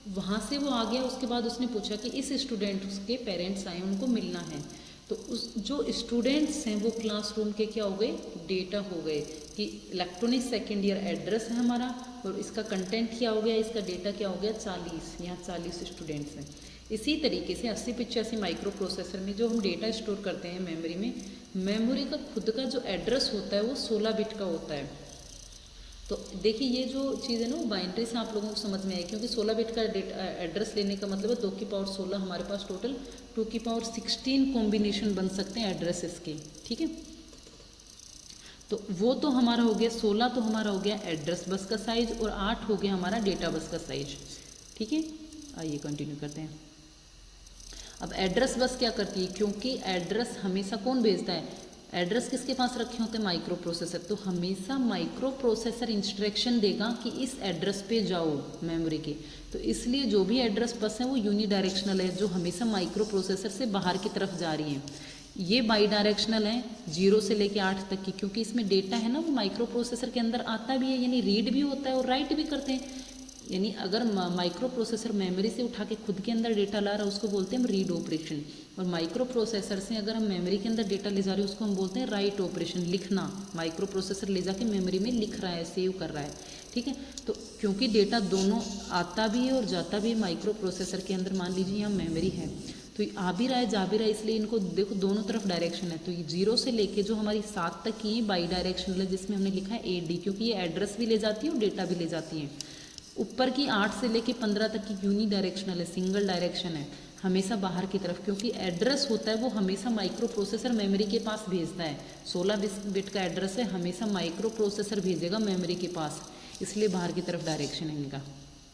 वहाँ से वो आ गया। उसके बाद उसने पूछा कि इस स्टूडेंट के पेरेंट्स आए, उनको मिलना है। तो उस जो स्टूडेंट्स हैं वो क्लासरूम के क्या हो गए, डेटा हो गए कि इलेक्ट्रॉनिक सेकेंड ईयर एड्रेस है हमारा, और इसका कंटेंट क्या हो गया, इसका डेटा क्या हो गया 40। यहाँ 40 स्टूडेंट्स हैं। इसी तरीके से 8085 माइक्रो प्रोसेसर में जो हम डेटा स्टोर करते हैं मेमोरी में, मेमोरी का खुद का जो एड्रेस होता है वो 16 बिट का होता है। तो देखिए ये जो चीज़ है ना वो बाइनरी से आप लोगों को समझ में आई, क्योंकि 16 बिट का एड्रेस लेने का मतलब है 2 की पावर 16, हमारे पास टोटल 2 की पावर 16 कॉम्बिनेशन बन सकते हैं एड्रेसेस के, ठीक है। तो वो तो हमारा हो गया 16, तो हमारा हो गया एड्रेस बस का साइज, और 8 हो गया हमारा डेटा बस का साइज, ठीक है। आइए कंटिन्यू करते हैं। अब एड्रेस बस क्या करती है, क्योंकि एड्रेस हमेशा कौन भेजता है, एड्रेस किसके पास रखे होते हैं, माइक्रो प्रोसेसर। तो हमेशा माइक्रो प्रोसेसर इंस्ट्रक्शन देगा कि इस एड्रेस पे जाओ मेमोरी के। तो इसलिए जो भी एड्रेस बस है वो यूनिडायरेक्शनल है, जो हमेशा माइक्रो प्रोसेसर से बाहर की तरफ जा रही है। ये बाई डायरेक्शनल है 0 से लेके 8 तक की, क्योंकि इसमें डेटा है ना वो माइक्रो प्रोसेसर के अंदर आता भी है, यानी रीड भी होता है और राइट भी करते हैं। यानी अगर माइक्रो प्रोसेसर मेमोरी से उठा के खुद के अंदर डेटा ला रहा है उसको बोलते हैं हम रीड ऑपरेशन, और माइक्रो प्रोसेसर से अगर हम मेमोरी के अंदर डेटा ले जा रहे हैं उसको हम बोलते हैं राइट ऑपरेशन, लिखना। माइक्रो प्रोसेसर ले जाके मेमोरी में लिख रहा है, सेव कर रहा है, ठीक है। तो क्योंकि डेटा दोनों आता भी है और जाता भी है माइक्रो प्रोसेसर के अंदर, मान लीजिए यहाँ मेमोरी है तो ये आ भी रहा है जा भी रहा है, इसलिए इनको देखो दोनों तरफ डायरेक्शन है। तो ये 0 से लेके जो हमारी 7 तक की बाई डायरेक्शनल है, जिसमें हमने लिखा है AD, क्योंकि ये एड्रेस भी ले जाती है और डेटा भी ले जाती है। ऊपर की 8 से लेके 15 तक की यूनी डायरेक्शनल है, सिंगल डायरेक्शन है, हमेशा बाहर की तरफ, क्योंकि एड्रेस होता है वो हमेशा माइक्रो प्रोसेसर मेमोरी के पास भेजता है। 16 बिट का एड्रेस है, हमेशा माइक्रो प्रोसेसर भेजेगा मेमोरी के पास, इसलिए बाहर की तरफ डायरेक्शन है इनका,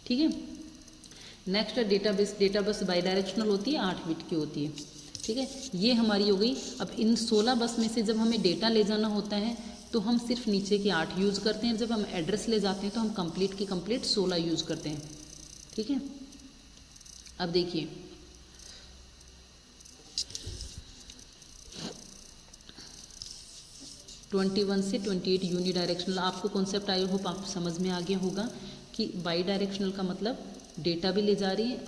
ठीक है। नेक्स्ट है डेटाबेस। डेटाबेस बाई डायरेक्शनल होती है, 8 बिट की होती है, ठीक है। ये हमारी हो गई। अब इन 16 बस में से जब हमें डेटा ले जाना होता है तो हम सिर्फ नीचे की 8 यूज़ करते हैं, जब हम एड्रेस ले जाते हैं तो हम कंप्लीट की कंप्लीट 16 यूज़ करते हैं, ठीक है। अब देखिए 21 से 28 यूनी डायरेक्शनल, आपको कॉन्सेप्ट आई होप आप समझ में आ गया होगा कि बाई डायरेक्शनल का मतलब डेटा भी ले जा रही है,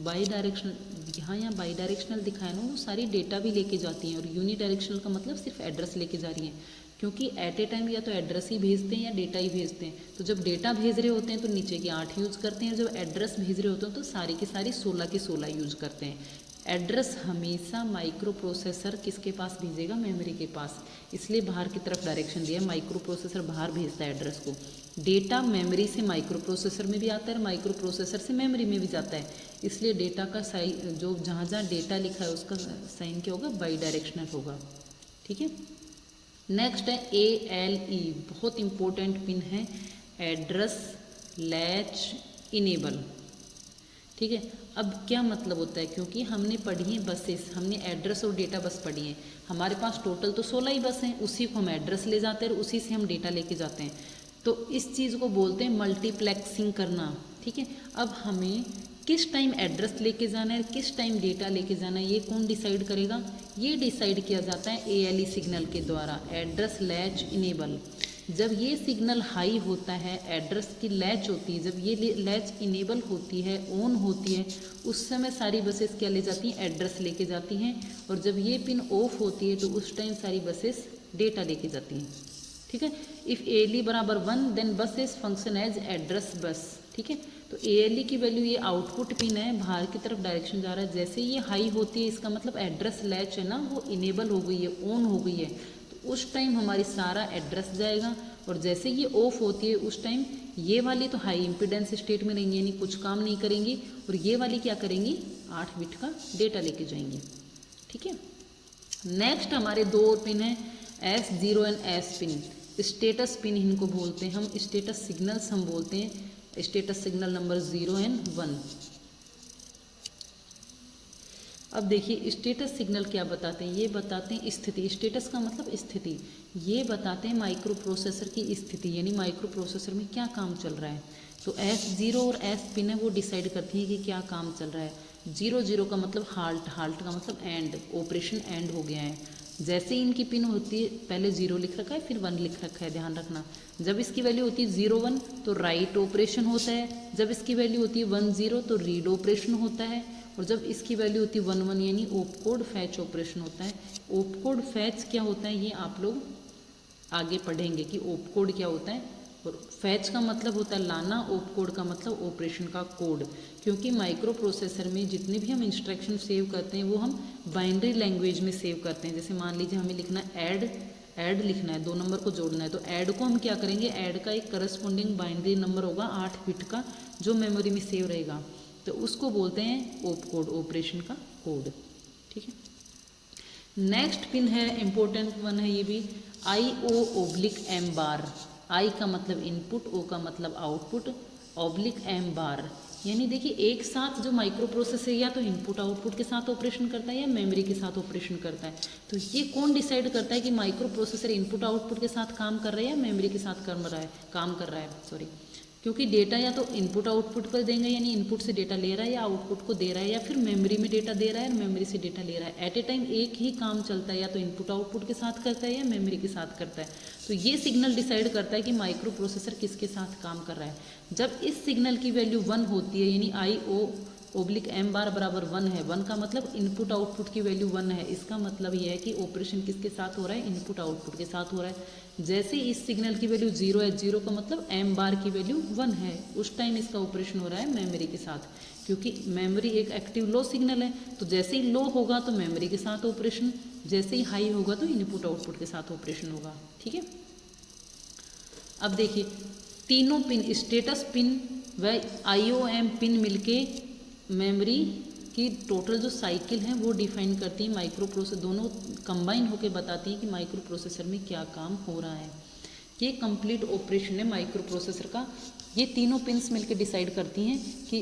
बाई डायरेक्शनल यहाँ बाई डायरेक्शनल दिखाया ना, वो सारी डेटा भी लेके जाती हैं, और यूनी डायरेक्शनल का मतलब सिर्फ एड्रेस लेके जा रही हैं, क्योंकि एट ए टाइम या तो एड्रेस ही भेजते हैं या डेटा ही भेजते हैं। तो जब डेटा भेज रहे होते हैं तो नीचे की 8 यूज़ करते हैं, जब एड्रेस भेज रहे होते हैं तो सारी की सारी 16 की 16 यूज़ करते हैं। एड्रेस हमेशा माइक्रो प्रोसेसर किसके पास भेजेगा, मेमोरी के पास, इसलिए बाहर की तरफ डायरेक्शन दिया है, माइक्रो प्रोसेसर बाहर भेजता है एड्रेस को। डेटा मेमोरी से माइक्रो प्रोसेसर में भी आता है और माइक्रो प्रोसेसर से मेमोरी में भी जाता है, इसलिए डेटा का साइन जो जहाँ जहाँ डेटा लिखा है उसका साइन क्या होगा, बाई डायरेक्शनल होगा, ठीक है। नेक्स्ट है ALE, बहुत इंपॉर्टेंट पिन है, एड्रेस लैच इनेबल, ठीक है। अब क्या मतलब होता है, क्योंकि हमने पढ़ी है बसेस, हमने एड्रेस और डेटा बस पढ़ी है, हमारे पास टोटल तो 16 ही बस हैं, उसी को हम एड्रेस ले जाते हैं और उसी से हम डेटा लेके जाते हैं, तो इस चीज़ को बोलते हैं मल्टीप्लेक्सिंग करना, ठीक है। अब हमें किस टाइम एड्रेस लेके जाना है, किस टाइम डेटा लेके जाना है, ये कौन डिसाइड करेगा, ये डिसाइड किया जाता है ALE सिग्नल के द्वारा, एड्रेस लैच इनेबल। जब ये सिग्नल हाई होता है, एड्रेस की लैच होती है, जब ये लैच इनेबल होती है, ऑन होती है, उस समय सारी बसेस क्या ले जाती हैं, एड्रेस लेके जाती हैं, और जब ये पिन ऑफ होती है तो उस टाइम सारी बसेस डेटा लेके जाती हैं, ठीक है। इफ़ ALE बराबर 1 देन बस is function as address bus, ठीक है। तो ALE की वैल्यू, ये आउटपुट पिन है, बाहर की तरफ डायरेक्शन जा रहा है, जैसे ये हाई होती है इसका मतलब एड्रेस लैच है ना वो इनेबल हो गई है, ऑन हो गई है, तो उस टाइम हमारी सारा एड्रेस जाएगा, और जैसे ये ऑफ होती है उस टाइम ये वाली तो हाई इम्पीडेंस स्टेट में रहेंगी, यानी कुछ काम नहीं करेंगी, और ये वाली क्या करेंगी, 8 बिट का डेटा लेके जाएंगे, ठीक है। नेक्स्ट हमारे 2 और पिन है, S0 and S pin, status pin इनको बोलते हैं हम, स्टेटस सिग्नल्स हम बोलते हैं, स्टेटस सिग्नल नंबर 0 एंड 1। अब देखिए स्टेटस सिग्नल क्या बताते हैं, ये बताते हैं स्थिति, स्टेटस का मतलब स्थिति, ये बताते हैं माइक्रो प्रोसेसर की स्थिति, यानी माइक्रो प्रोसेसर में क्या काम चल रहा है। तो S0 और S पिन है वो डिसाइड करती है कि क्या काम चल रहा है। 0 का मतलब हाल्ट, हाल्ट का मतलब एंड, ऑपरेशन एंड हो गया है। जैसे इनकी पिन होती है, पहले 0 लिख रखा है फिर 1 लिख रखा है, ध्यान रखना। जब इसकी वैल्यू होती है 0 1 तो राइट ऑपरेशन होता है, जब इसकी वैल्यू होती है 1 0 तो रीड ऑपरेशन होता है, और जब इसकी वैल्यू होती है 1 1 यानी ऑपकोड फैच ऑपरेशन होता है। ऑपकोड फैच क्या होता है ये आप लोग आगे पढ़ेंगे कि ऑपकोड क्या होता है, और फैच का मतलब होता है लाना, ऑपकोड का मतलब ऑपरेशन का कोड, क्योंकि माइक्रो प्रोसेसर में जितने भी हम इंस्ट्रक्शन सेव करते हैं वो हम बाइनरी लैंग्वेज में सेव करते हैं। जैसे मान लीजिए हमें लिखना है ऐड लिखना है, 2 नंबर को जोड़ना है, तो ऐड को हम क्या करेंगे, ऐड का एक करस्पॉन्डिंग बाइनरी नंबर होगा 8 बिट का जो मेमोरी में सेव रहेगा, तो उसको बोलते हैं ऑपकोड, ऑपरेशन का कोड, ठीक है। नेक्स्ट पिन है, इंपॉर्टेंट वन है ये भी, IO/M बार। I का मतलब इनपुट, O का मतलब आउटपुट, /M बार, यानी देखिए एक साथ जो माइक्रो प्रोसेसर या तो इनपुट आउटपुट के साथ ऑपरेशन करता है या मेमोरी के साथ ऑपरेशन करता है। तो ये कौन डिसाइड करता है कि माइक्रो प्रोसेसर इनपुट आउटपुट के साथ काम कर रहा है या मेमोरी के साथ काम कर रहा है, सॉरी। क्योंकि डेटा या तो इनपुट आउटपुट पर देंगे, यानी इनपुट से डेटा ले रहा है या आउटपुट को दे रहा है, या फिर मेमोरी में डेटा दे रहा है और मेमोरी से डेटा ले रहा है। एट ए टाइम एक ही काम चलता है, या तो इनपुट आउटपुट के साथ करता है या मेमोरी के साथ करता है। तो ये सिग्नल डिसाइड करता है कि माइक्रो प्रोसेसर किसके साथ काम कर रहा है। जब इस सिग्नल की वैल्यू 1 होती है, यानी IO/m बार बराबर 1 है, 1 का मतलब इनपुट आउटपुट की वैल्यू 1 है, इसका मतलब ये है कि ऑपरेशन किसके साथ हो रहा है, इनपुट आउटपुट के साथ हो रहा है। जैसे इस सिग्नल की वैल्यू 0 है, 0 का मतलब m बार की वैल्यू 1 है, उस टाइम इसका ऑपरेशन हो रहा है मेमोरी के साथ, क्योंकि मेमोरी एक एक्टिव लो सिग्नल है। तो जैसे ही लो होगा तो मेमोरी के साथ ऑपरेशन, जैसे ही हाई होगा तो इनपुट आउटपुट के साथ ऑपरेशन होगा। ठीक है, अब देखिए तीनों पिन, स्टेटस पिन व IOM पिन मिलके मेमोरी की टोटल जो साइकिल है वो डिफाइन करती है। माइक्रो प्रोसेसर दोनों कंबाइन होकर बताती है कि माइक्रो प्रोसेसर में क्या काम हो रहा है। ये कंप्लीट ऑपरेशन है माइक्रो प्रोसेसर का। ये तीनों पिन्स मिलकर डिसाइड करती हैं कि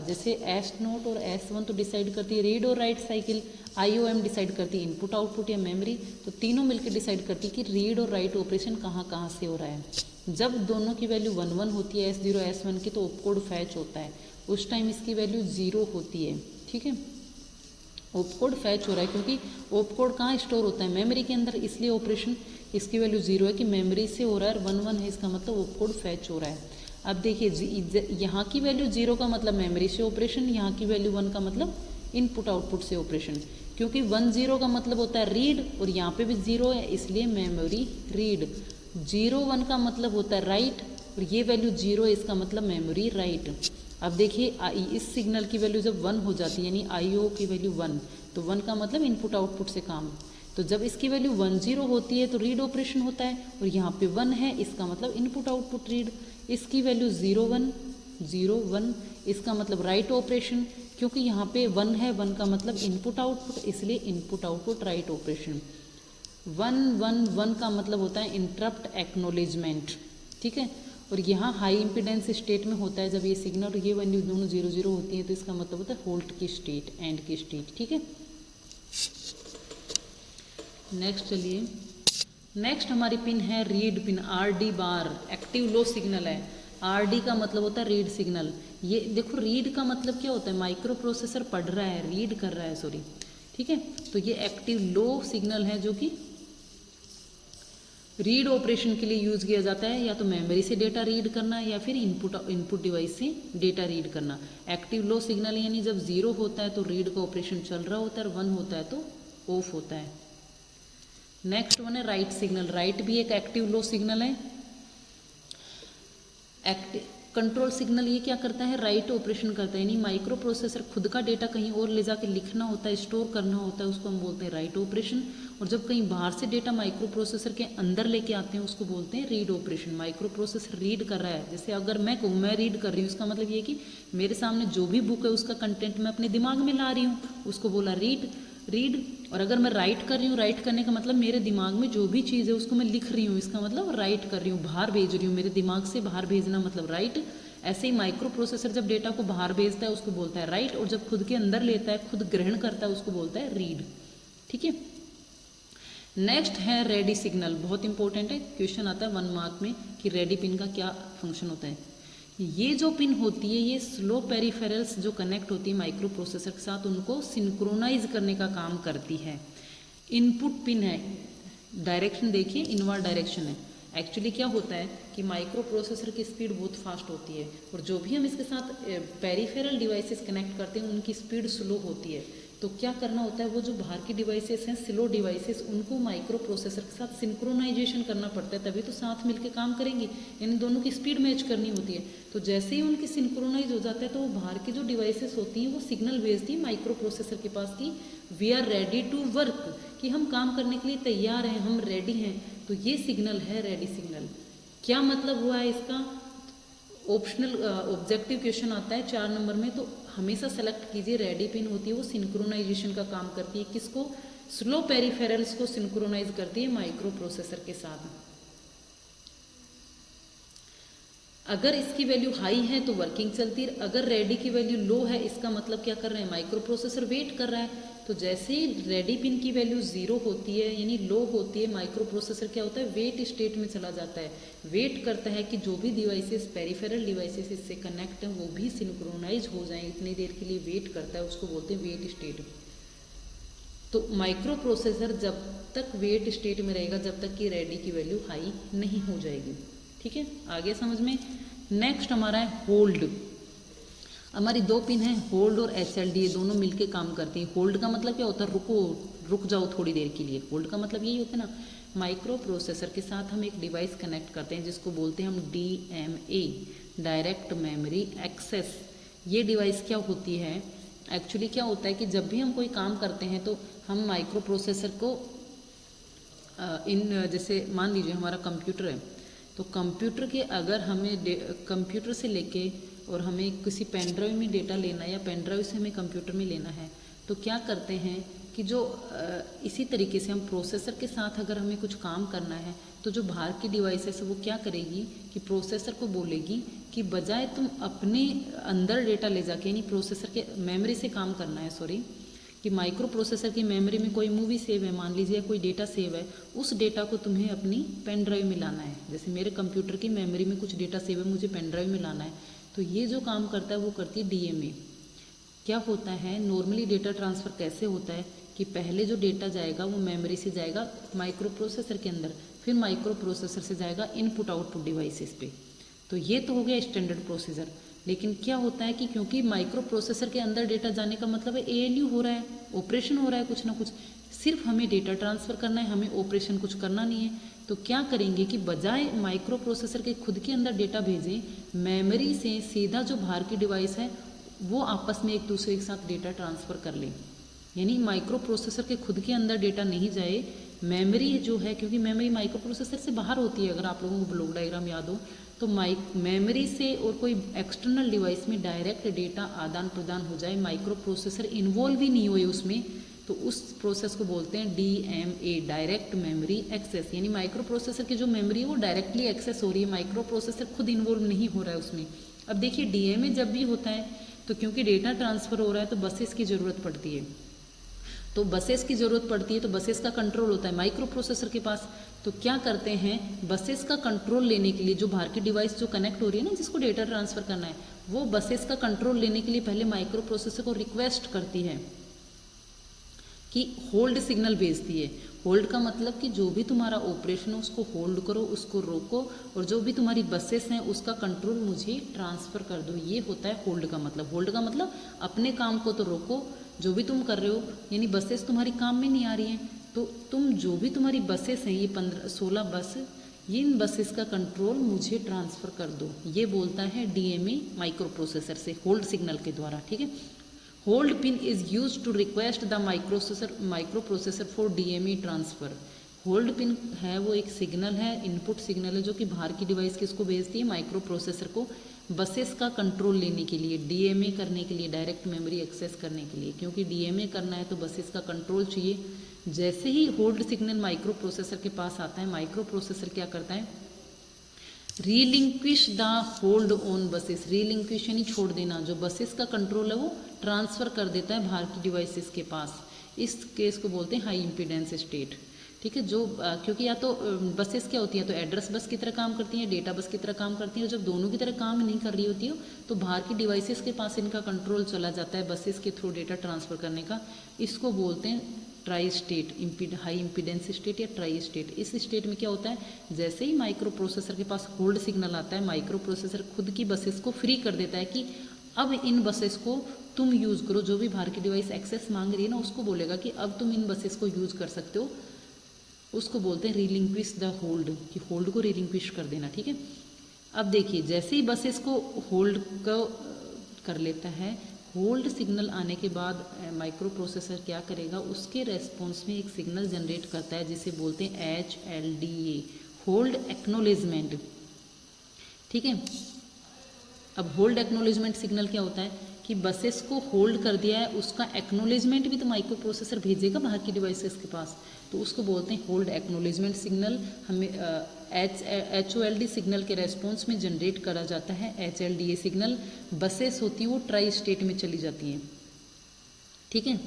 जैसे S0 और S1 तो डिसाइड करती है रीड और राइट साइकिल, IOM डिसाइड करती है इनपुट आउटपुट या मेमोरी। तो तीनों मिलकर डिसाइड करती है कि रीड और राइट ऑपरेशन कहाँ कहाँ से हो रहा है। जब दोनों की वैल्यू 1 1 होती है, S0 S1 की, तो ऑपकोड फैच होता है, उस टाइम इसकी वैल्यू 0 होती है। ठीक है, ऑपकोड फैच हो रहा है क्योंकि ऑपकोड कहाँ स्टोर होता है, मेमोरी के अंदर, इसलिए ऑपरेशन इसकी वैल्यू 0 है कि मेमोरी से हो रहा है, 1 1 है, इसका मतलब ऑपकोड फैच हो रहा है। अब देखिए यहाँ की वैल्यू 0 का मतलब मेमोरी से ऑपरेशन, यहाँ की वैल्यू 1 का मतलब इनपुट आउटपुट से ऑपरेशन, क्योंकि 1 0 का मतलब होता है रीड और यहाँ पे भी 0 है, इसलिए मेमोरी रीड। 0 1 का मतलब होता है राइट और ये वैल्यू 0 है, इसका मतलब मेमोरी राइट। अब देखिए इस सिग्नल की वैल्यू जब 1 हो जाती है, यानी IO की वैल्यू 1, तो 1 का मतलब इनपुट आउटपुट से काम। तो जब इसकी वैल्यू 1 0 होती है तो रीड ऑपरेशन होता है, और यहाँ पे 1 है, इसका मतलब इनपुट आउटपुट रीड। इसकी वैल्यू 0 1 0 1, इसका मतलब राइट ऑपरेशन, क्योंकि यहाँ पे 1 है, 1 का मतलब इनपुट आउटपुट, इसलिए इनपुट आउटपुट राइट ऑपरेशन। 1 1 1 का मतलब होता है इंटरप्ट एक्नोलेजमेंट। ठीक है, और यहाँ हाई इम्पीडेंस स्टेट में होता है जब ये सिग्नल और ये वैल्यू दोनों 0 0 होती है, तो इसका मतलब होता है होल्ड की स्टेट, एंड की स्टेट। ठीक है, नेक्स्ट चलिए, नेक्स्ट हमारी पिन है रीड पिन, RD बार, एक्टिव लो सिग्नल है। RD का मतलब होता है रीड सिग्नल। ये देखो रीड का मतलब क्या होता है, माइक्रो प्रोसेसर पढ़ रहा है, रीड कर रहा है, सॉरी। ठीक है, तो ये एक्टिव लो सिग्नल है जो कि रीड ऑपरेशन के लिए यूज़ किया जाता है, या तो मेमोरी से डेटा रीड करना या फिर इनपुट डिवाइस से डेटा रीड करना। एक्टिव लो सिग्नल यानी जब 0 होता है तो रीड का ऑपरेशन चल रहा होता है, और 1 होता है तो ऑफ होता है। नेक्स्ट वन है राइट सिग्नल। राइट भी एक एक्टिव लो सिग्नल है। कंट्रोल सिग्नल ये क्या करता है, राइट ऑपरेशन करता है, यानी माइक्रो प्रोसेसर खुद का डेटा कहीं और ले जाके लिखना होता है, स्टोर करना होता है, उसको हम बोलते हैं राइट ऑपरेशन। और जब कहीं बाहर से डेटा माइक्रो प्रोसेसर के अंदर लेके आते हैं उसको बोलते हैं read operation. Micro processor read कर रहा है, जैसे अगर मैं कहूँ मैं रीड कर रही हूँ, इसका मतलब ये कि मेरे सामने जो भी बुक है उसका कंटेंट मैं अपने दिमाग में ला रही हूँ, उसको बोला रीड। और अगर मैं राइट कर रही हूँ, राइट करने का मतलब मेरे दिमाग में जो भी चीज़ है उसको मैं लिख रही हूँ, इसका मतलब राइट कर रही हूँ, बाहर भेज रही हूँ, मेरे दिमाग से बाहर भेजना मतलब राइट। ऐसे ही माइक्रो प्रोसेसर जब डेटा को बाहर भेजता है उसको बोलता है राइट, और जब खुद के अंदर लेता है, खुद ग्रहण करता है, उसको बोलता है रीड। ठीक है, नेक्स्ट है रेडी सिग्नल। बहुत इंपॉर्टेंट है, क्वेश्चन आता है 1 मार्क में कि रेडी पिन का क्या फंक्शन होता है। ये जो पिन होती है ये स्लो पेरिफेरल्स जो कनेक्ट होती है माइक्रो प्रोसेसर के साथ, उनको सिंक्रोनाइज करने का काम करती है। इनपुट पिन है, डायरेक्शन देखिए इनवर्ड डायरेक्शन है। एक्चुअली क्या होता है कि माइक्रो प्रोसेसर की स्पीड बहुत फास्ट होती है, और जो भी हम इसके साथ पेरिफेरल डिवाइसेस कनेक्ट करते हैं उनकी स्पीड स्लो होती है। तो क्या करना होता है, वो जो बाहर की डिवाइसेस हैं, स्लो डिवाइसेस, उनको माइक्रो प्रोसेसर के साथ सिंक्रोनाइजेशन करना पड़ता है, तभी तो साथ मिलके काम करेंगे, इन दोनों की स्पीड मैच करनी होती है। तो जैसे ही उनकी सिंक्रोनाइज हो जाता है तो वो बाहर की जो डिवाइसेस होती हैं वो सिग्नल भेजती है माइक्रो प्रोसेसर के पास कि we are ready to work, कि हम काम करने के लिए तैयार हैं, हम रेडी हैं। तो ये सिग्नल है रेडी सिग्नल। क्या मतलब हुआ है इसका, ऑप्शनल ऑब्जेक्टिव क्वेश्चन आता है 4 नंबर में, तो हमेशा सेलेक्ट कीजिए रेडी पिन होती है वो सिंक्रोनाइजेशन का काम करती है। किसको, स्लो पेरिफेरल्स को सिंक्रोनाइज करती है माइक्रो प्रोसेसर के साथ। अगर इसकी वैल्यू हाई है तो वर्किंग चलती है, अगर रेडी की वैल्यू लो है इसका मतलब क्या कर रहे हैं, माइक्रो प्रोसेसर वेट कर रहा है। तो जैसे ही रेडी पिन की वैल्यू 0 होती है यानी लो होती है, माइक्रो प्रोसेसर क्या होता है, वेट स्टेट में चला जाता है। वेट करता है कि जो भी डिवाइसेस, पेरिफेरल डिवाइसेस इससे कनेक्ट हैं वो भी सिंक्रोनाइज हो जाएं, इतनी देर के लिए वेट करता है, उसको बोलते हैं वेट स्टेट। तो माइक्रो प्रोसेसर जब तक वेट स्टेट में रहेगा जब तक कि रेडी की वैल्यू हाई नहीं हो जाएगी। ठीक है, आगे समझ में। नेक्स्ट हमारा है होल्ड। हमारी दो पिन है होल्ड और HLD, ये दोनों मिलके काम करती हैं। होल्ड का मतलब क्या होता है, रुको, रुक जाओ थोड़ी देर के लिए। होल्ड का मतलब यही होता है ना, माइक्रो प्रोसेसर के साथ हम एक डिवाइस कनेक्ट करते हैं जिसको बोलते हैं हम DMA, डायरेक्ट मेमोरी एक्सेस। ये डिवाइस क्या होती है, एक्चुअली क्या होता है कि जब भी हम कोई काम करते हैं तो हम माइक्रो प्रोसेसर को जैसे मान लीजिए हमारा कंप्यूटर है, तो कंप्यूटर के अगर हमें कंप्यूटर से लेके और हमें किसी पेन ड्राइव में डेटा लेना है या पेन ड्राइव से हमें कंप्यूटर में लेना है, तो क्या करते हैं कि जो इसी तरीके से हम प्रोसेसर के साथ अगर हमें कुछ काम करना है तो जो बाहर की डिवाइसेस है वो क्या करेगी कि प्रोसेसर को बोलेगी कि बजाय तुम अपने अंदर डेटा ले जाके, यानी प्रोसेसर के मेमोरी से काम करना है, सॉरी, कि माइक्रो प्रोसेसर की मेमोरी में कोई मूवी सेव है मान लीजिए, कोई डेटा सेव है, उस डेटा को तुम्हें अपनी पेन ड्राइव में लाना है। जैसे मेरे कंप्यूटर की मेमोरी में कुछ डेटा सेव है, मुझे पेन ड्राइव में लाना है, तो ये जो काम करता है वो करती है DMA। क्या होता है, नॉर्मली डेटा ट्रांसफ़र कैसे होता है कि पहले जो डेटा जाएगा वो मेमोरी से जाएगा माइक्रो प्रोसेसर के अंदर, फिर माइक्रो प्रोसेसर से जाएगा इनपुट आउटपुट डिवाइसेस पे। तो ये तो हो गया स्टैंडर्ड प्रोसीजर। लेकिन क्या होता है कि क्योंकि माइक्रो प्रोसेसर के अंदर डेटा जाने का मतलब है ALU हो रहा है, ऑपरेशन हो रहा है कुछ ना कुछ, सिर्फ हमें डेटा ट्रांसफ़र करना है, हमें ऑपरेशन कुछ करना नहीं है। तो क्या करेंगे कि बजाय माइक्रो प्रोसेसर के खुद के अंदर डेटा भेजें, मेमोरी से सीधा जो बाहर की डिवाइस है वो आपस में एक दूसरे के साथ डेटा ट्रांसफ़र कर लें। यानी माइक्रो प्रोसेसर के खुद के अंदर डेटा नहीं जाए, मेमोरी जो है, क्योंकि मेमोरी माइक्रो प्रोसेसर से बाहर होती है, अगर आप लोगों को ब्लॉक डायग्राम याद हो तो मेमोरी से और कोई एक्सटर्नल डिवाइस में डायरेक्ट डेटा आदान प्रदान हो जाए, माइक्रो प्रोसेसर इन्वॉल्व ही नहीं हुए उसमें, तो उस प्रोसेस को बोलते हैं DMA, डायरेक्ट मेमोरी एक्सेस। यानी माइक्रो प्रोसेसर की जो मेमोरी है वो डायरेक्टली एक्सेस हो रही है, माइक्रो प्रोसेसर खुद इन्वॉल्व नहीं हो रहा है उसमें। अब देखिए DMA जब भी होता है तो क्योंकि डेटा ट्रांसफ़र हो रहा है तो बसेस की ज़रूरत पड़ती है, तो बसेस की ज़रूरत पड़ती है, तो बसेस का कंट्रोल होता है माइक्रो प्रोसेसर के पास। तो क्या करते हैं, बसेस का कंट्रोल लेने के लिए जो बाहर की डिवाइस जो कनेक्ट हो रही है ना, जिसको डेटा ट्रांसफ़र करना है, वो बसेस का कंट्रोल लेने के लिए पहले माइक्रो प्रोसेसर को रिक्वेस्ट करती है कि होल्ड सिग्नल भेजती है। होल्ड का मतलब कि जो भी तुम्हारा ऑपरेशन है उसको होल्ड करो, उसको रोको, और जो भी तुम्हारी बसेस हैं उसका कंट्रोल मुझे ट्रांसफ़र कर दो। ये होता है होल्ड का मतलब। होल्ड का मतलब अपने काम को तो रोको, जो भी तुम कर रहे हो, यानी बसेस तुम्हारी काम में नहीं आ रही हैं तो तुम जो भी तुम्हारी बसेस हैं, ये 15-16 बस, ये इन बसेस का कंट्रोल मुझे ट्रांसफ़र कर दो। ये बोलता है DMA माइक्रो प्रोसेसर से होल्ड सिग्नल के द्वारा। ठीक है, hold pin is use to request the microprocessor for DMA transfer. Hold pin है वो एक सिग्नल है, इनपुट सिग्नल है, जो कि बाहर की डिवाइस किसको भेजती है, माइक्रो प्रोसेसर को, बसेस का कंट्रोल लेने के लिए, DMA करने के लिए, डायरेक्ट मेमोरी एक्सेस करने के लिए। क्योंकि DMA करना है तो बसेस का कंट्रोल चाहिए। जैसे ही होल्ड सिग्नल माइक्रो प्रोसेसर के पास आता है, माइक्रो प्रोसेसर क्या करता है, रीलिंक्विश द होल्ड ऑन बसेस। रीलिंक्विश यानी छोड़ देना, जो बसेस का कंट्रोल है वो ट्रांसफ़र कर देता है बाहर की डिवाइसेस के पास। इस केस को बोलते हैं हाई इम्पीडेंस स्टेट। ठीक है, जो क्योंकि या तो बसेस क्या होती हैं, तो एड्रेस बस की तरह काम करती हैं, डेटा बस की तरह काम करती हैं, और जब दोनों की तरह काम नहीं कर रही होती हो तो बाहर की डिवाइसेस के पास इनका कंट्रोल चला जाता है बसेस के थ्रू डेटा ट्रांसफ़र करने का। इसको बोलते हैं tri state, high impedance state या ट्राई स्टेट। इस स्टेट में क्या होता है, जैसे ही माइक्रो प्रोसेसर के पास होल्ड सिग्नल आता है, माइक्रो प्रोसेसर खुद की बसेस को फ्री कर देता है कि अब इन बसेस को तुम यूज़ करो। जो भी बाहर की डिवाइस एक्सेस मांग रही है ना, उसको बोलेगा कि अब तुम इन बसेस को यूज़ कर सकते हो। उसको बोलते हैं रिलिंक्विश द होल्ड, कि होल्ड को रिलिंक्विश कर देना। ठीक है, अब देखिए जैसे ही बसेस को होल्ड को कर लेता है, होल्ड सिग्नल आने के बाद माइक्रो प्रोसेसर क्या करेगा, उसके रेस्पॉन्स में एक सिग्नल जनरेट करता है जिसे बोलते हैं HLDA, होल्ड एक्नॉलेजमेंट। ठीक है, अब होल्ड एक्नॉलेजमेंट सिग्नल क्या होता है कि बसेस को होल्ड कर दिया है, उसका एक्नॉलेजमेंट भी तो माइक्रो प्रोसेसर भेजेगा बाहर की डिवाइसेस के पास, तो उसको बोलते हैं होल्ड एक्नॉलेजमेंट सिग्नल। हमें HOLD सिग्नल के रेस्पॉन्स में जनरेट करा जाता है HLDA सिग्नल। बसेस होती हैं वो ट्राई स्टेट में चली जाती हैं। ठीक है,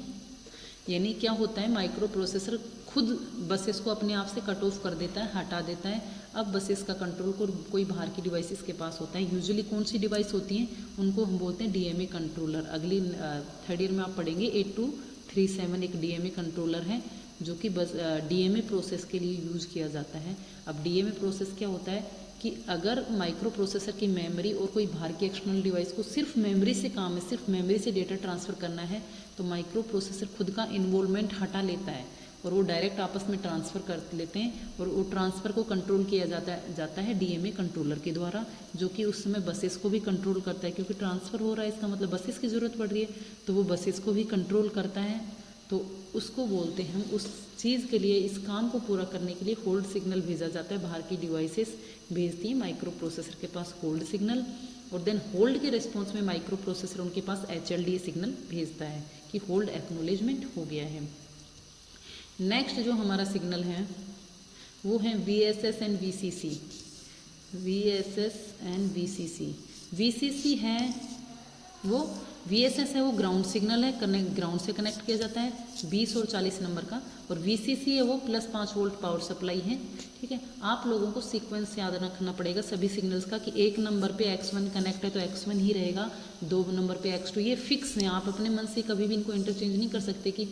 यानी क्या होता है, माइक्रो प्रोसेसर खुद बसेस को अपने आप से कट ऑफ कर देता है, हटा देता है। अब बसेस का कंट्रोल कोई बाहर की डिवाइसेस के पास होता है। यूजुअली कौन सी डिवाइस होती हैं, उनको हम बोलते हैं डीएमए कंट्रोलर। अगली थर्ड ईयर में आप पढ़ेंगे 8237 एक डीएमए कंट्रोलर है जो कि बस डीएमए प्रोसेस के लिए यूज़ किया जाता है। अब डीएमए प्रोसेस क्या होता है कि अगर माइक्रो प्रोसेसर की मेमोरी और कोई बाहर की एक्सटर्नल डिवाइस को सिर्फ मेमोरी से काम है, सिर्फ मेमोरी से डेटा ट्रांसफ़र करना है, तो माइक्रो प्रोसेसर खुद का इन्वॉल्वमेंट हटा लेता है और वो डायरेक्ट आपस में ट्रांसफ़र कर लेते हैं और वो ट्रांसफ़र को कंट्रोल किया जाता है डीएमए कंट्रोलर के द्वारा, जो कि उस समय बसेस को भी कंट्रोल करता है। क्योंकि ट्रांसफ़र हो रहा है, इसका मतलब बसेस की ज़रूरत पड़ रही है, तो वो बसेस को भी कंट्रोल करता है। तो उसको बोलते हैं, हम उस चीज़ के लिए, इस काम को पूरा करने के लिए होल्ड सिग्नल भेजा जाता है। बाहर की डिवाइसेस भेजती हैं माइक्रो प्रोसेसर के पास होल्ड सिग्नल, और देन होल्ड के रिस्पॉन्स में माइक्रो प्रोसेसर उनके पास HLD सिग्नल भेजता है कि होल्ड एक्नॉलेजमेंट हो गया है। नेक्स्ट जो हमारा सिग्नल है वो है VSS and VCC। VSS and VCC। VCC है वो, VSS है वो ग्राउंड सिग्नल है, ग्राउंड से कनेक्ट किया जाता है 20 और 40 नंबर का, और VCC है वो +5 वोल्ट पावर सप्लाई है। ठीक है, आप लोगों को सीक्वेंस याद रखना पड़ेगा सभी सिग्नल्स का कि 1 नंबर पे X1 कनेक्ट है तो X1 ही रहेगा, 2 नंबर पे X2, ये फिक्स है। आप अपने मन से कभी भी इनको इंटरचेंज नहीं कर सकते कि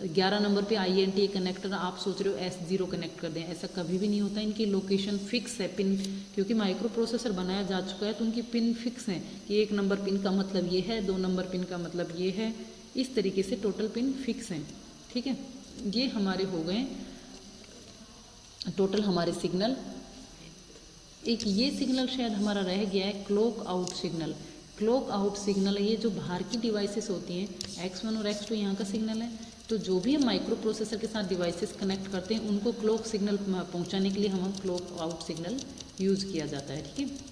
11 नंबर पे INT कनेक्टर आप सोच रहे हो S0 कनेक्ट कर दें, ऐसा कभी भी नहीं होता। इनकी लोकेशन फिक्स है, पिन, क्योंकि माइक्रो प्रोसेसर बनाया जा चुका है तो उनकी पिन फिक्स है कि 1 नंबर पिन का मतलब ये है, 2 नंबर पिन का मतलब ये है, इस तरीके से टोटल पिन फिक्स हैं। ठीक है, ये हमारे हो गए टोटल हमारे सिग्नल। एक ये सिग्नल शायद हमारा रह गया है clock out signal. Clock out signal है ये जो बाहर की डिवाइसेस होती हैं, X1 और X2 यहाँ का सिग्नल है। तो जो भी हम माइक्रो प्रोसेसर के साथ डिवाइसेस कनेक्ट करते हैं उनको क्लॉक सिग्नल पहुँचाने के लिए हम क्लॉक आउट सिग्नल यूज़ किया जाता है। ठीक है,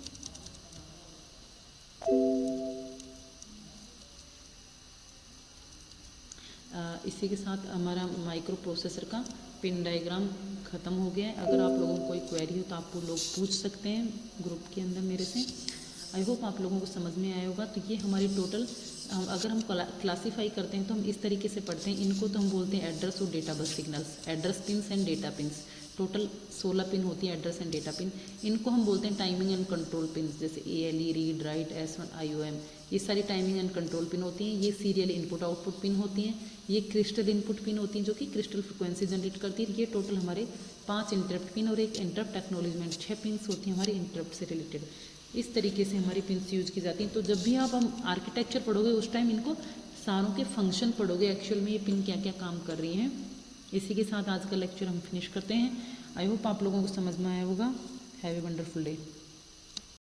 इसी के साथ हमारा माइक्रो प्रोसेसर का पिन डायग्राम ख़त्म हो गया है। अगर आप लोगों को कोई क्वेरी हो तो आप लोग पूछ सकते हैं ग्रुप के अंदर मेरे से। आई होप आप लोगों को समझ में आया होगा। तो ये हमारी टोटल, अगर हम क्लासीफाई करते हैं तो हम इस तरीके से पढ़ते हैं। इनको तो हम बोलते हैं एड्रेस और data bus signals, address pins and data pins. Total 16 pin होती हैं एड्रेस एंड डेटा पिन। इनको हम बोलते हैं टाइमिंग एंड कंट्रोल पिन्स, जैसे ALE, read, right, S1, IOM, ये सारी टाइमिंग एंड कंट्रोल पिन होती हैं। ये सीरियल इनपुट आउटपुट पिन होती हैं। ये क्रिस्टल इनपुट पिन होती हैं जो कि क्रिस्टल फ्रिक्वेंसी जनरेट करती है। ये टोटल हमारे 5 इंटरप्ट पिन और एक इंटरप्ट एक्नॉलेजमेंट, 6 पिन्स होती हैं हमारी इंटरप्ट से रिलेटेड। इस तरीके से हमारी पिन्स यूज की जाती हैं। तो जब भी आप हम आर्किटेक्चर पढ़ोगे उस टाइम इनको सारों के फंक्शन पढ़ोगे, एक्चुअल में ये पिन क्या क्या काम कर रही हैं। इसी के साथ आज का लेक्चर हम फिनिश करते हैं। आई होप आप लोगों को समझ में आया होगा। Have a wonderful day.